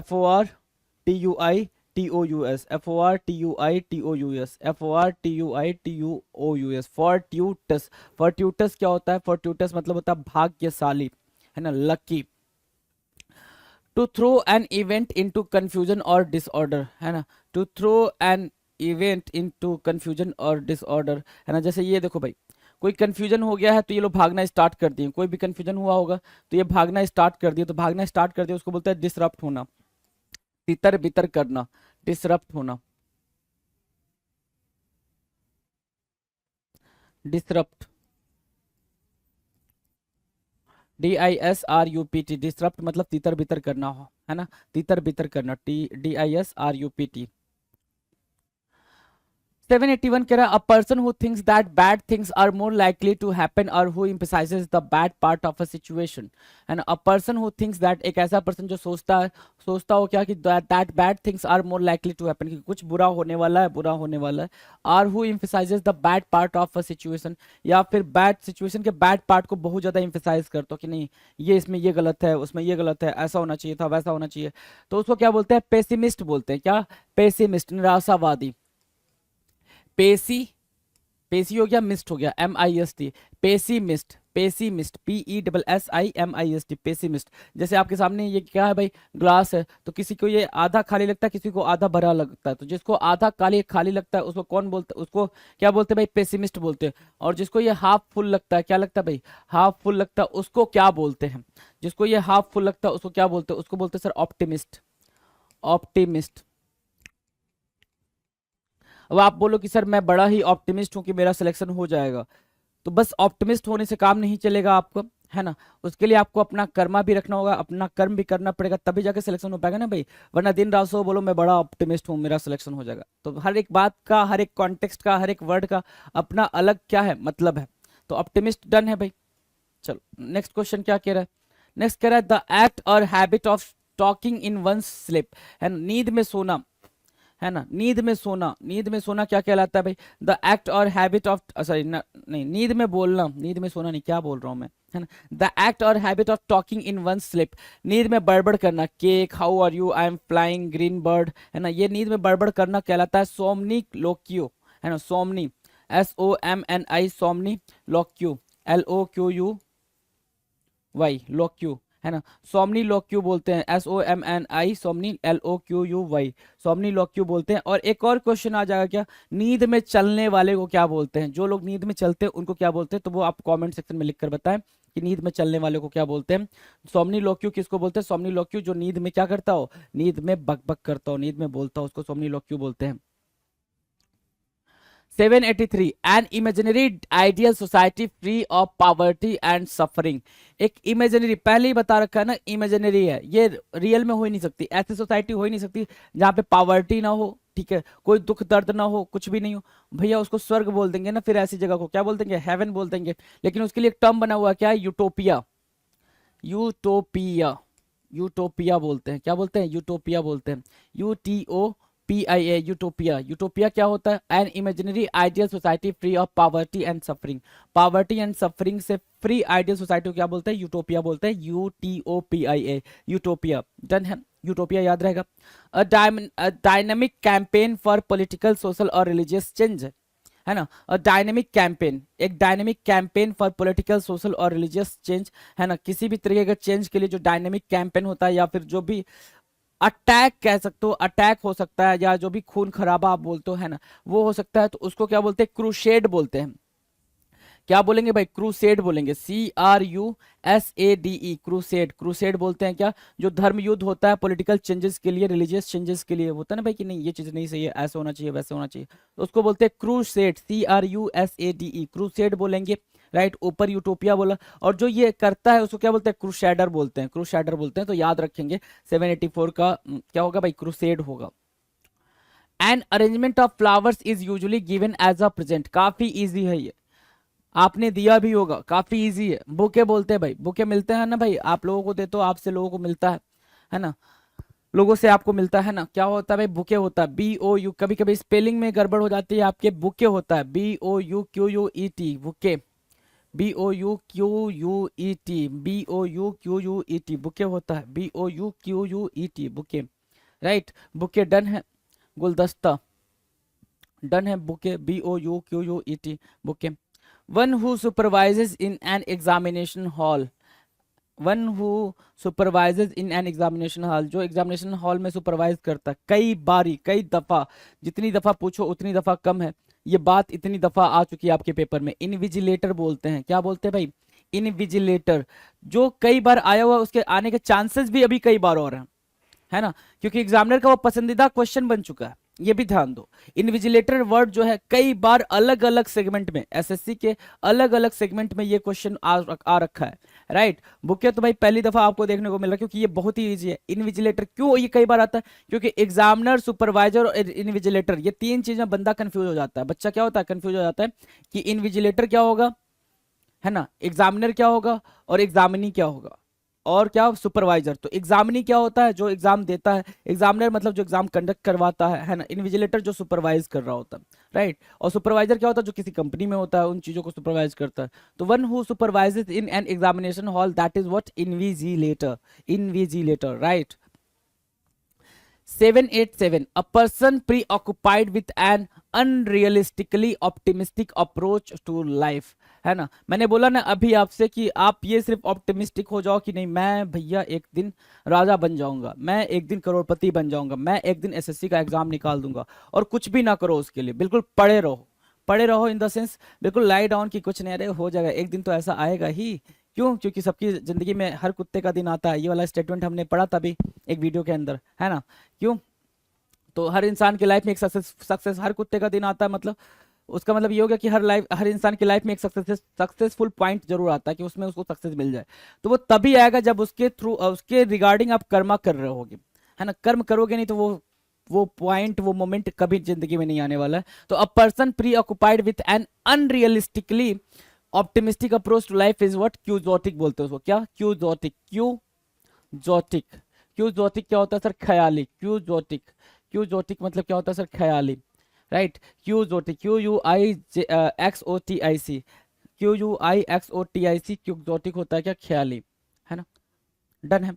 FORTUITOUS, FORTUITOUS, FORTUITOUS, फॉर्ट्यूटस। फॉर्ट्यूटस क्या होता है? फॉर्ट्यूटस मतलब होता है भाग्यशाली, है ना, lucky. To throw an event into confusion और डिसऑर्डर, है ना, to throw an event into confusion और डिसऑर्डर, है ना। जैसे ये देखो भाई, कोई कंफ्यूजन हो गया है तो ये लोग भागना स्टार्ट कर दिए, कोई भी कंफ्यूजन हुआ होगा तो ये भागना स्टार्ट कर दिए, तो भागना स्टार्ट कर दिया उसको बोलते हैं डिसरप्ट होना, तितर बितर करना, डिसरप्ट होना, डिसरप्ट, DISRUPT, डिसरप्ट मतलब तितर बितर करना हो, है ना, तितर बितर करना, DISRUPT। 781 कह रहा है, a person who thinks that bad things are more likely to happen और who emphasises the bad part of a situation, है ना। A person who thinks that, एक ऐसा पर्सन जो सोचता हो क्या कि that bad things are more likely to happen, कि कुछ बुरा होने वाला है, बुरा होने वाला है। Are who emphasises the bad part of a situation, या फिर बैड सिचुएशन के बैड पार्ट को बहुत ज्यादा एम्फसाइज करते हो कि नहीं ये इसमें ये गलत है, उसमें ये गलत है, ऐसा होना चाहिए था, वैसा होना चाहिए, तो उसको क्या बोलते हैं? पेसिमिस्ट बोलते हैं। क्या? पेसिमिस्ट, निराशावादी। पेसी, पेसी हो गया, मिस्ट हो गया, MIST, पेसीमिस्ट, पेसीमिस्ट, PESSIMIST, पेसीमिस्ट। जैसे आपके सामने ये क्या है भाई? ग्लास है, तो किसी को ये आधा खाली लगता है, किसी को आधा भरा लगता है, तो जिसको आधा खाली खाली लगता है उसको कौन बोलता है? उसको क्या बोलते हैं भाई? पेसिमिस्ट बोलते हैं। और जिसको ये हाफ फुल लगता है, क्या लगता है भाई? हाफ फुल लगता है, उसको क्या बोलते हैं? जिसको ये हाफ फुल लगता है उसको क्या बोलते हैं? उसको बोलते हैं सर ऑप्टिमिस्ट, ऑप्टिमिस्ट। अब आप बोलो कि सर मैं बड़ा ही ऑप्टिमिस्ट हूं कि मेरा सिलेक्शन हो जाएगा, तो बस ऑप्टिमिस्ट होने से काम नहीं चलेगा आपको, है ना, उसके लिए आपको अपना कर्मा भी रखना होगा, अपना कर्म भी करना पड़ेगा, तभी जाके सिलेक्शन हो पाएगा ना भाई। वरना दिन रात सो बोलो मैं बड़ा ऑप्टिमिस्ट हूँ मेरा सिलेक्शन हो जाएगा, तो हर एक बात का, हर एक कॉन्टेक्स्ट का, हर एक वर्ड का अपना अलग क्या है मतलब है। तो ऑप्टिमिस्ट डन है भाई। चलो नेक्स्ट क्वेश्चन क्या कह रहा है? नेक्स्ट कह रहा है द एक्ट और habit of talking in one sleep, है ना, नींद में सोना, है ना, नींद में सोना, नींद में सोना क्या कहलाता है भाई? द एक्ट और हैबिट ऑफ, सॉरी नहीं, नींद में बोलना, नींद में सोना नहीं, क्या बोल रहा हूं मैं, है ना, द एक्ट और habit of talking in one slip, नींद में बड़बड़ करना, cake, how are you, I am flying, green bird, है ना, ये नींद में बड़बड़ करना कहलाता है सोमनी लोक्यू, है ना, सोमनी, SOMNI, सोमनी लोक्यू, LOQUY, लोक्यू, है ना। सोमनी लॉक क्यों बोलते हैं, SOMNI, somni LOQUY, somniloquy क्यों बोलते हैं। और एक और क्वेश्चन आ जाएगा क्या, नींद में चलने वाले को क्या बोलते हैं, जो लोग नींद में चलते हैं उनको क्या बोलते हैं, तो वो आप कमेंट सेक्शन में लिखकर बताएं कि नींद में चलने वाले को क्या बोलते हैं। सोमनी लॉक्यू किसको बोलते हैं, सोमनी लॉक्यू जो नींद में क्या करता हो, नींद में बक बक करता हो, नींद में बोलता हो, उसको सोमनी लॉक्यू बोलते हैं। 783, an imaginary ideal society free of poverty and suffering. एक इमेजिनरी, पहले ही बता रखा है ना, इमेजिनरी है, ये रियल में हो ही नहीं सकती, ऐसी सोसाइटी हो ही नहीं सकती जहाँ पे पॉवर्टी ना हो, ठीक है, कोई दुख दर्द ना हो, कुछ भी नहीं हो, भैया उसको स्वर्ग बोल देंगे ना, फिर ऐसी जगह को क्या बोल देंगे, हेवन बोल देंगे। लेकिन उसके लिए एक टर्म बना हुआ है, क्या है, यूटोपिया, यूटोपिया, यूटोपिया बोलते हैं, क्या बोलते हैं, यूटोपिया बोलते हैं, UTOPIA, यूटोपिया। यूटोपिया क्या होता है, an imaginary ideal society free of poverty and suffering, poverty and suffering से फ्री आइडियल सोसाइटी को क्या बोलते हैं, यूटोपिया बोलते हैं, UTOPIA, यूटोपिया। डन है, यूटोपिया याद रहेगा। A dynamic campaign for political, social और रिलीजियस चेंज, है ना। डायनेमिक कैंपेन, एक dynamic campaign for political, social और रिलीजियस चेंज, है ना, किसी भी तरीके का चेंज के लिए जो डायनेमिक कैंपेन होता है, या फिर जो भी अटैक कह सकते हो, अटैक हो सकता है, या जो भी खून खराबा आप बोलते हो, है ना, वो हो सकता है, तो उसको क्या बोलते हैं, क्रूसेड बोलते हैं। क्या बोलेंगे भाई, क्रूसेड बोलेंगे, CRUSADE, क्रूसेड, क्रूसेड बोलते हैं क्या, जो धर्म युद्ध होता है पॉलिटिकल चेंजेस के लिए, रिलीजियस चेंजेस के लिए, होता है ना भाई कि नहीं ये चीज नहीं सही है, ऐसा होना चाहिए, वैसे होना चाहिए, तो उसको बोलते हैं क्रूसेड, CRUSADE, क्रूसेड बोलेंगे। राइट, ऊपर यूटोपिया बोला, और जो ये करता है उसको क्या बोलते हैं, क्रूसैडर बोलते हैं, क्रूसैडर बोलते हैं, तो याद रखेंगे 784 का क्या होगा भाई, क्रूसेड होगा। An arrangement of flowers is usually given as a present, काफी इजी है ये, आपने दिया भी होगा, काफी इजी है। बुके बोलते हैं भाई, बुके मिलते हैं ना भाई, आप लोगों को देते हो, आपसे लोगों को मिलता है ना, लोगों से आपको मिलता है ना, क्या होता है भाई, बुके होता है, BOU, कभी कभी स्पेलिंग में गड़बड़ हो जाती है आपके, बुके होता है, BOUQUET, bouquet, BOUQUET, BOUQUET, bouquet होता है, BOUQUET, bouquet. Right, bouquet done है। गुलदस्ता डन है, bouquet, BOUQUET, bouquet. One who supervises in an examination hall, one who supervises in an examination hall, जो एग्जामिनेशन हॉल में supervise करता है, कई बारी, कई दफा, जितनी दफा पूछो उतनी दफा कम है, ये बात इतनी दफा आ चुकी है आपके पेपर में। इनविजिलेटर बोलते हैं, क्या बोलते हैं भाई, इनविजिलेटर, जो कई बार आया हुआ, उसके आने के चांसेस भी अभी कई बार और हैं, है ना, क्योंकि एग्जामिनर का वो पसंदीदा क्वेश्चन बन चुका है, ये भी ध्यान दो। इन्विजिलेटर वर्ड जो है कई बार अलग अलग सेगमेंट में, एसएससी के अलग अलग सेगमेंट में ये क्वेश्चन आ रखा है। राइट, बुके तो भाई पहली दफा आपको देखने को मिल रहा है, क्योंकि ये बहुत ही इजी है। इन्विजिलेटर क्यों ये कई बार आता है, क्योंकि एग्जामिनर, सुपरवाइजर और इन्विजिलेटर, ये तीन चीज में बंदा कंफ्यूज हो जाता है, बच्चा क्या होता है, कंफ्यूज हो जाता है कि इन्विजिलेटर क्या होगा, है ना, एग्जामिनर क्या होगा, और एग्जामिनी क्या होगा, और क्या, सुपरवाइजर। तो एग्जामिनी क्या होता है, जो एग्जाम देता है, एग्जामिनर मतलब जो एग्जाम कंडक्ट करवाता है ना, इन्विजिलेटर जो सुपरवाइज कर रहा होता है। राइट, और सुपरवाइजर क्या होता है, जो किसी कंपनी में होता है, उन चीजों को सुपरवाइज करता है। तो one who supervises in an examination hall, that is what, invigilator, invigilator. Right. 787, a person preoccupied with an unrealistically optimistic approach to life, है ना। मैंने बोला ना अभी आपसे कि आप ये सिर्फ ऑप्टिमिस्टिक हो जाओ कि नहीं, मैं भैया एक दिन राजा बन जाऊंगा, मैं एक दिन करोड़पति बन जाऊंगा, मैं एक दिन एसएससी का एग्जाम निकाल दूंगा, और कुछ भी ना करो उसके लिए, बिल्कुल पढ़े रहो, पढ़े रहो इन द सेंस बिल्कुल लाई डाउन की कुछ नहीं, अरे हो जाएगा, एक दिन तो ऐसा आएगा ही। क्यों, क्योंकि सबकी जिंदगी में हर कुत्ते का दिन आता है, ये वाला स्टेटमेंट हमने पढ़ा था अभी एक वीडियो के अंदर, है ना। क्यों, तो हर इंसान की लाइफ में एक सक्सेस हर कुत्ते का दिन आता है, मतलब उसका मतलब ये हो गया कि हर इंसान की लाइफ में एक सक्सेसफुल पॉइंट जरूर आता है कि उसमें उसको सक्सेस मिल जाए, तो वो तभी आएगा जब उसके थ्रू, उसके रिगार्डिंग आप कर्मा कर रहे होगे, है ना, कर्म करोगे नहीं तो वो पॉइंट, वो मोमेंट कभी जिंदगी में नहीं आने वाला है। तो a person preoccupied with an unrealistically optimistic approach to life is what, quixotic बोलते हैं उसको, क्या, क्यूजोटिक, क्यूजोटिक, क्यूजोटिक क्या होता है सर, ख्याली, क्यूजोटिक, क्यूजोटिक मतलब क्या होता है सर, ख्याली। Right, quixotic, QUIXOTIC, QUIXOTIC, quixotic होता है क्या, ख्याली, है ना। डन है।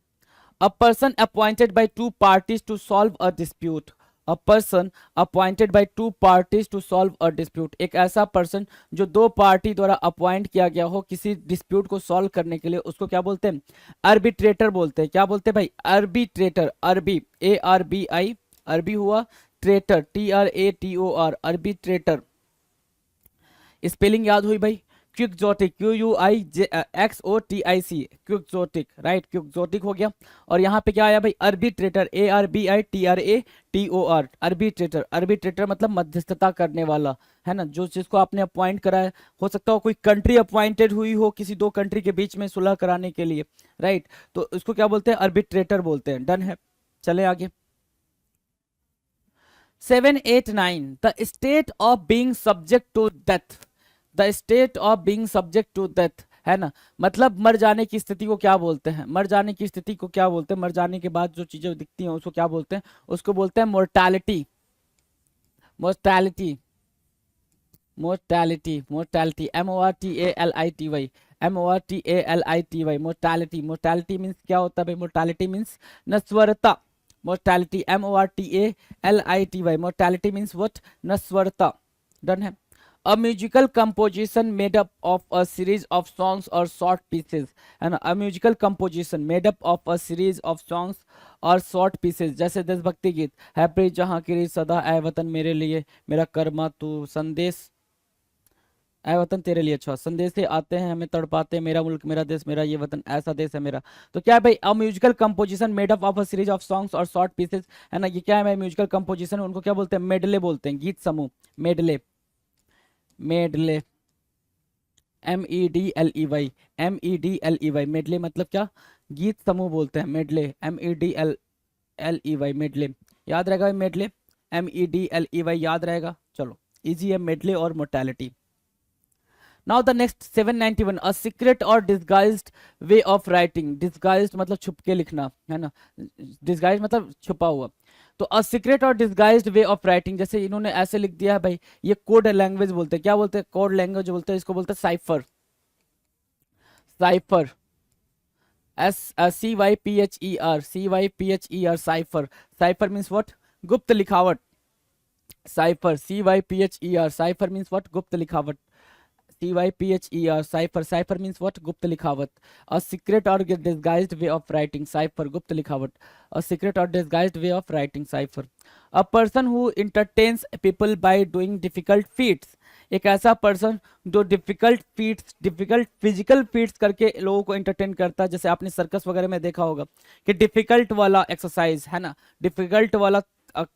A person appointed by two parties to solve a dispute, a a person appointed by two parties to solve a dispute, एक ऐसा पर्सन जो दो पार्टी द्वारा अपॉइंट किया गया हो किसी डिस्प्यूट को सॉल्व करने के लिए, उसको क्या बोलते हैं? आर्बिट्रेटर बोलते हैं। क्या बोलते हैं भाई? आर्बिट्रेटर, अरबी ARBI, अरबी हुआ, ट्रेटर TRATOR, आर्बिट्रेटर। स्पेलिंग याद हुई भाई? क्विक्जोटिक, QUIXOTIC, क्विक्जोटिक, राइट, क्विक्जोटिक हो गया। और यहाँ पे क्या आया भाई? Arbitrator, ARBITRATOR, arbitrator. आर्बिट्रेटर मतलब मध्यस्थता करने वाला, है ना, जो जिसको आपने अपॉइंट करा है। हो सकता हो कोई कंट्री अपॉइंटेड हुई हो किसी दो कंट्री के बीच में सुलह कराने के लिए, राइट, तो इसको क्या बोलते हैं? आर्बिट्रेटर बोलते हैं। डन है, चले आगे। 789, the state of being subject to death, the state of being subject to death, है ना, मतलब मर जाने की स्थिति को क्या बोलते हैं? मर जाने की स्थिति को क्या बोलते हैं? मर जाने के बाद जो चीजें दिखती हैं उसको क्या बोलते हैं? उसको बोलते हैं mortality, mortality, mortality, mortality, MORTALITY, MORTALITY, mortality. Mortality means क्या होता है भाई? मोर्टालिटी मीन्स नश्वरता। Mortality, MORTALITY, mortality means what? नश्वरता। डन है। A musical composition made up of a series of songs or short pieces, है ना, a musical composition made up of a series of songs और short pieces, जैसे देशभक्ति गीत, है प्रीत जहाँ की रीत सदा, ऐ वतन मेरे लिए मेरा कर्मा तू, संदेश, ऐ वतन तेरे लिए, अच्छा, संदेश से आते हैं हमें तड़पाते, मेरा मुल्क मेरा देश मेरा ये वतन ऐसा देश है मेरा। तो क्या है भाई? A musical composition made up of a series of songs और शॉर्ट पीसेस, है ना, ये क्या है भाई? म्यूजिकल कंपोजिशन, उनको क्या बोलते हैं? मेडले बोलते हैं, गीत समूह, medley, medley, MEDLEY, MEDLEY, medley मतलब क्या? गीत समूह बोलते हैं, मेडले, MEDLEY, मेडले, याद रहेगा भाई? मेडले, MEDLEY याद रहेगा। चलो, इजी है मेडले और mortality. Now the next 791, a secret और disguised way of writing, disguised मतलब छुप के लिखना, है ना, डिस्गाइज मतलब छुपा हुआ। तो अ सीक्रेट और डिस्गाइज्ड वे ऑफ राइटिंग, जैसे इन्होंने ऐसे लिख दिया है भाई, ये कोड लैंग्वेज बोलते हैं। क्या बोलते हैं? कोड लैंग्वेज बोलते हैं, इसको बोलते हैं cipher, cipher, CYPHER, cipher. Cipher means what? गुप्त लिखावट। Cipher, CYPHER, cipher means what? गुप्त लिखावट। CYPHER, cipher, cipher means what? गुप्त लिखावट। अ सीक्रेट और disguised way of writing, cipher, गुप्त लिखावट। अ सीक्रेट और disguised way of writing, cipher. A person who entertains people by doing difficult feats, एक ऐसा पर्सन जो difficult feats, difficult physical feats करके लोगों को इंटरटेन करता है। जैसे आपने सर्कस वगैरह में देखा होगा कि डिफिकल्ट वाला एक्सरसाइज, है ना, डिफिकल्ट वाला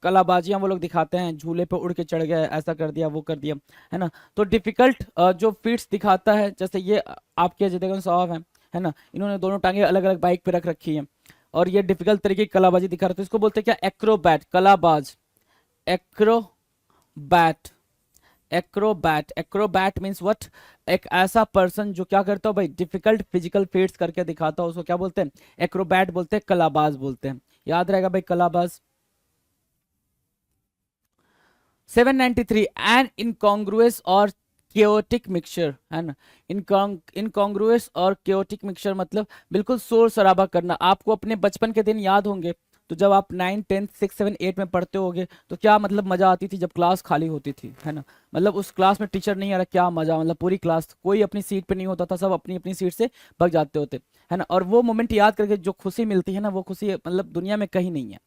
कलाबाजियां वो लोग दिखाते हैं, झूले पे उड़ के चढ़ गए, ऐसा कर दिया, वो कर दिया, है ना। तो डिफिकल्ट जो फीट्स दिखाता है, जैसे ये आपके जगह साहब है ना, इन्होंने दोनों टांगे अलग अलग बाइक पे रख रखी हैं और ये डिफिकल्ट तरीके की कलाबाजी दिखा रहे हैं, तो इसको बोलते हैं क्या? एक्रोबैट, कलाबाज, acrobat, acrobat. Acrobat means what? एक ऐसा पर्सन जो क्या करता हो भाई? डिफिकल्ट फिजिकल फीट्स करके दिखाता हो, उसको क्या बोलते हैं? एक्रोबैट बोलते हैं, कलाबाज बोलते हैं। याद रहेगा भाई, कलाबाज। 793, एन इनकॉन्ग्रुअस और केओटिक मिक्सचर, है ना, इनकॉन्ग्रुअस और केओटिक मिक्सचर मतलब बिल्कुल शोर शराबा करना। आपको अपने बचपन के दिन याद होंगे, तो जब आप 9, 10, 6, 7, 8 में पढ़ते होगे तो क्या मतलब मजा आती थी जब क्लास खाली होती थी, है ना, मतलब उस क्लास में टीचर नहीं आ रहा, क्या मजा, मतलब पूरी क्लास कोई अपनी सीट पे नहीं होता था, सब अपनी अपनी सीट से भग जाते होते, है ना। और वो मोमेंट याद करके जो खुशी मिलती है ना, वो खुशी मतलब दुनिया में कहीं नहीं है,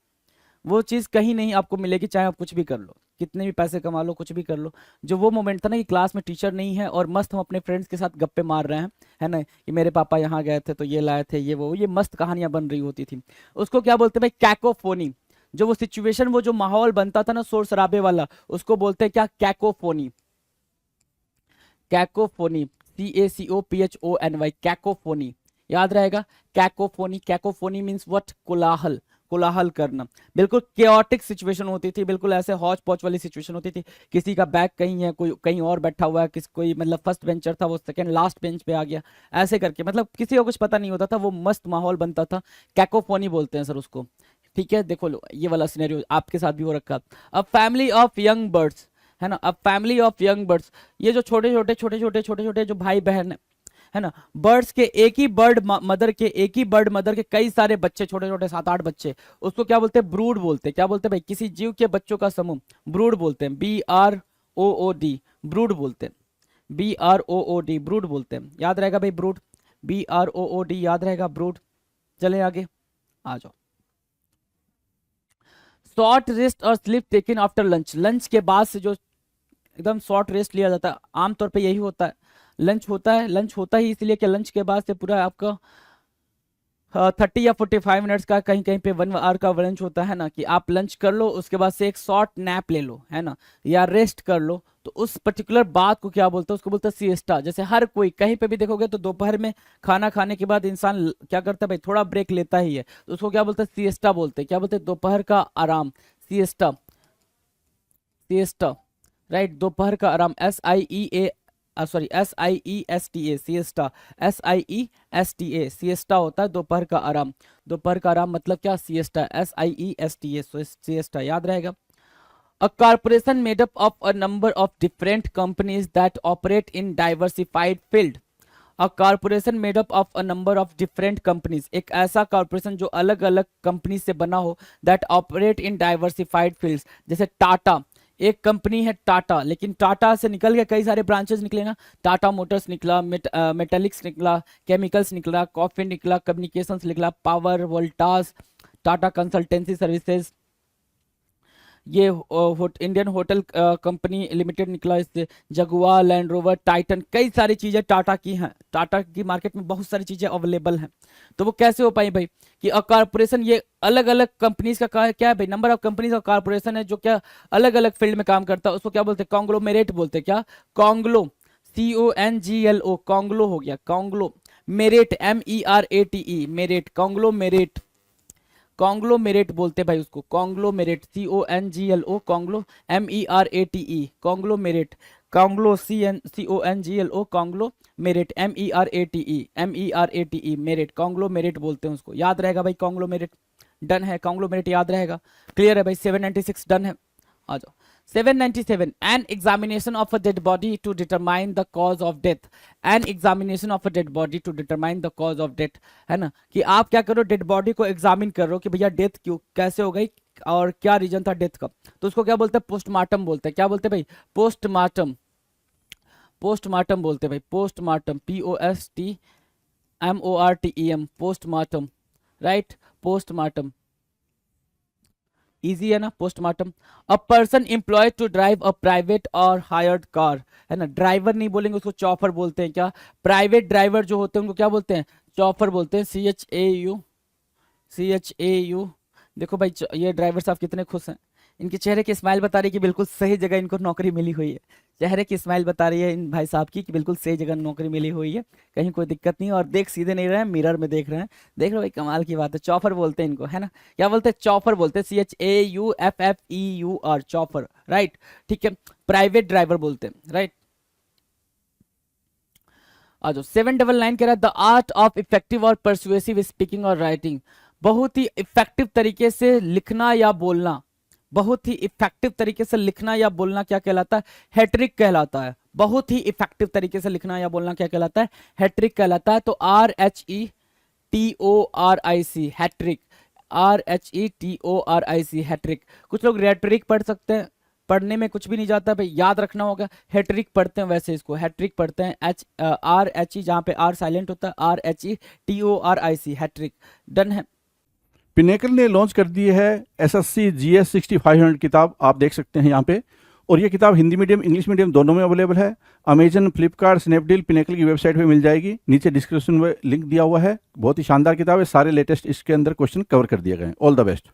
वो चीज़ कहीं नहीं आपको मिलेगी, चाहे आप कुछ भी कर लो, कितने भी पैसे कमा लो, कुछ भी कर लो। जो वो मोमेंट था ना कि क्लास में टीचर नहीं है और मस्त हम अपने फ्रेंड्स के साथ गप्पे मार रहे हैं, है ना, कि मेरे पापा यहाँ गए थे तो ये लाए थे, ये मस्त कहानियां बन रही होती थी, उसको क्या बोलते हैं भाई? कैकोफोनी। जो वो सिचुएशन, वो जो माहौल बनता था ना शोर शराबे वाला, उसको बोलते हैं क्या? कैकोफोनी, कैकोफोनी, CACOPHONY, कैकोफोनी, याद रहेगा, कैकोफोनी। Cacophony means what? कोलाहल, कोलाहल करना। बिल्कुल केओटिक सिचुएशन होती थी, बिल्कुल ऐसे हौच पौच वाली सिचुएशन होती थी, किसी का बैग कहीं है, कोई कहीं और बैठा हुआ है, कोई मतलब फर्स्ट बेंचर था वो सेकंड लास्ट बेंच पे आ गया, ऐसे करके मतलब किसी को कुछ पता नहीं होता था, वो मस्त माहौल बनता था, कैकोफोनी बोलते हैं सर उसको। ठीक है, देखो लो ये वाला सिनेरियो आपके साथ भी हो रखा। अब फैमिली ऑफ यंग बर्ड्स, है ना, अब फैमिली ऑफ यंग बर्ड्स, ये जो छोटे छोटे जो भाई बहन है है ना। बर्ड्स के एक ही बर्ड मदर के कई सारे बच्चे, छोटे छोटे 7-8 बच्चे, उसको क्या बोलते हैं? ब्रूड बोलते हैं। क्या बोलते हैं भाई? किसी जीव के बच्चों का समूह ब्रूड बोलते हैं। BROOD ब्रूड बोलते हैं। BROOD ब्रूड बोलते हैं। याद रहेगा भाई ब्रूड, BROOD याद रहेगा ब्रूड। चले आगे, आ जाओ। शॉर्ट रेस्ट और sleep taken after lunch, lunch के बाद से जो एकदम शॉर्ट रेस्ट लिया जाता है, आमतौर पे यही होता है। लंच होता ही इसलिए कि लंच के बाद से पूरा आपका 30 या 45 मिनट्स का, कहीं कहीं पे 1 आवर का लंच होता है ना, कि आप लंच कर लो, उसके बाद से एक शॉर्ट नैप ले लो, है ना, या रेस्ट कर लो। तो उस पर्टिकुलर बात को क्या बोलते हैं? उसको बोलते हैं सिएस्टा। जैसे हर कोई कहीं पे भी देखोगे तो दोपहर में खाना खाने के बाद इंसान क्या करता है भाई? थोड़ा ब्रेक लेता ही है, तो उसको क्या बोलते हैं? सिएस्टा बोलते हैं। क्या बोलते हैं? दोपहर का आराम, सिएस्टा। सिएस्टा, राइट, दोपहर का आराम, SIESTA, सिएस्टा, SIESTA, सिएस्टा होता है दोपहर का आराम। दोपहर का आराम मतलब क्या? सिएस्टा, SIESTA, सिएस्टा याद रहेगा। A corporation made up of a number of different companies that operate in diversified field. A corporation made up of a number of different companies, एक ऐसा कॉर्पोरेशन जो अलग अलग कंपनी से बना हो, that operate in diversified fields। जैसे टाटा, एक कंपनी है टाटा, लेकिन टाटा से निकल के कई सारे ब्रांचेस निकले ना। टाटा मोटर्स निकला, मेटालिक्स निकला, केमिकल्स निकला, कॉफी निकला, कम्युनिकेशंस निकला, power, Voltas, Tata consultancy services, ये इंडियन होटल कंपनी लिमिटेड निकला इससे, जगुआर, लैंड रोवर, टाइटन, कई सारी चीजें टाटा की हैं। टाटा की मार्केट में बहुत सारी चीजें अवेलेबल हैं। तो वो कैसे हो पाई भाई? कि कॉर्पोरेशन ये अलग अलग कंपनीज का क्या है भाई? नंबर ऑफ कंपनीज का कॉर्पोरेशन है जो क्या अलग अलग फील्ड में काम करता है, उसको क्या बोलते हैं? कॉन्ग्लोमेरेट बोलते हैं। क्या? कॉन्ग्लो, CONGLO, कॉन्ग्लो हो गया, conglo. मेरेट, MERATE, merate, conglomerate, conglomerate बोलते हैं भाई उसको, conglomerate, CONGLO, conglo, MERATE, conglomerate, conglo, CONGLO, कॉन्ग्लो मेरेट, MERATE, merate, conglomerate बोलते हैं उसको। याद रहेगा भाई कॉन्ग्लोमेरेट, डन है, कॉन्ग्लोमेरेट याद रहेगा। क्लियर है भाई? 796 डन है। आ जाओ 797, an examination of a dead body to determine the cause of death, an examination of a dead body to determine the cause of death, है ना, कि आप क्या करो? डेड बॉडी को एग्जामिन कर रहे हो कि भैया डेथ क्यों, कैसे हो गई और क्या रीजन था डेथ का। तो उसको क्या बोलते हैं? पोस्टमार्टम बोलते हैं। क्या बोलते हैं भाई? पोस्टमार्टम, पोस्टमार्टम बोलते हैं भाई, postmortem, POSTMORTEM, postmortem, right, postmortem, easy है ना postmortem. A person employed to drive a private और हायर्ड कार, है ना, ड्राइवर नहीं बोलेंगे उसको, चॉपर बोलते हैं। क्या? प्राइवेट ड्राइवर जो होते हैं उनको क्या बोलते हैं? चॉपर बोलते हैं, CHAU। देखो भाई ये ड्राइवर साहब कितने खुश हैं, इनके चेहरे की स्माइल बता रही है कि बिल्कुल सही जगह इनको नौकरी मिली हुई है। चेहरे की स्माइल बता रही है इन भाई साहब की कि बिल्कुल सही जगह नौकरी मिली हुई है, कहीं कोई दिक्कत नहीं है, और देख सीधे नहीं रहे हैं, मिरर में देख रहे हैं। देख रहे हो भाई, कमाल की बात है। चॉपर बोलते हैं इनको, है ना। क्या बोलते हैं? चॉपर बोलते हैं, CHAUFFEUR, चॉपर, राइट, ठीक है। प्राइवेट ड्राइवर बोलते हैं, राइट। आ जाओ 799 कह रहा है द आर्ट ऑफ इफेक्टिव और परसुएसिव स्पीकिंग और राइटिंग, बहुत ही इफेक्टिव तरीके से लिखना या बोलना, बहुत ही इफेक्टिव तरीके से लिखना या बोलना क्या कहलाता है? हैट्रिक कहलाता है। बहुत ही इफेक्टिव तरीके से लिखना या बोलना क्या कहलाता है? हैट्रिक कहलाता है। तो RHETORIC, हैट्रिक, RHETORIC, हैट्रिक। कुछ लोग रेटरिक पढ़ सकते हैं, पढ़ने में कुछ भी नहीं जाता भाई, याद रखना होगा। हैट्रिक पढ़ते हैं, वैसे इसको हैट्रिक पढ़ते हैं, RHE, जहां पे R साइलेंट होता है, RHETORIC, हैट्रिक, डन है। पिनेकल ने लॉन्च कर दी है SSC GS 6500 किताब, आप देख सकते हैं यहाँ पे। और ये किताब हिंदी मीडियम इंग्लिश मीडियम दोनों में अवेलेबल है। अमेजन, फ्लिपकार्ट, स्नैपडील, पिनेकल की वेबसाइट पे मिल जाएगी। नीचे डिस्क्रिप्शन में लिंक दिया हुआ है। बहुत ही शानदार किताब है, सारे लेटेस्ट इसके अंदर क्वेश्चन कवर कर दिए गए हैं। All the best.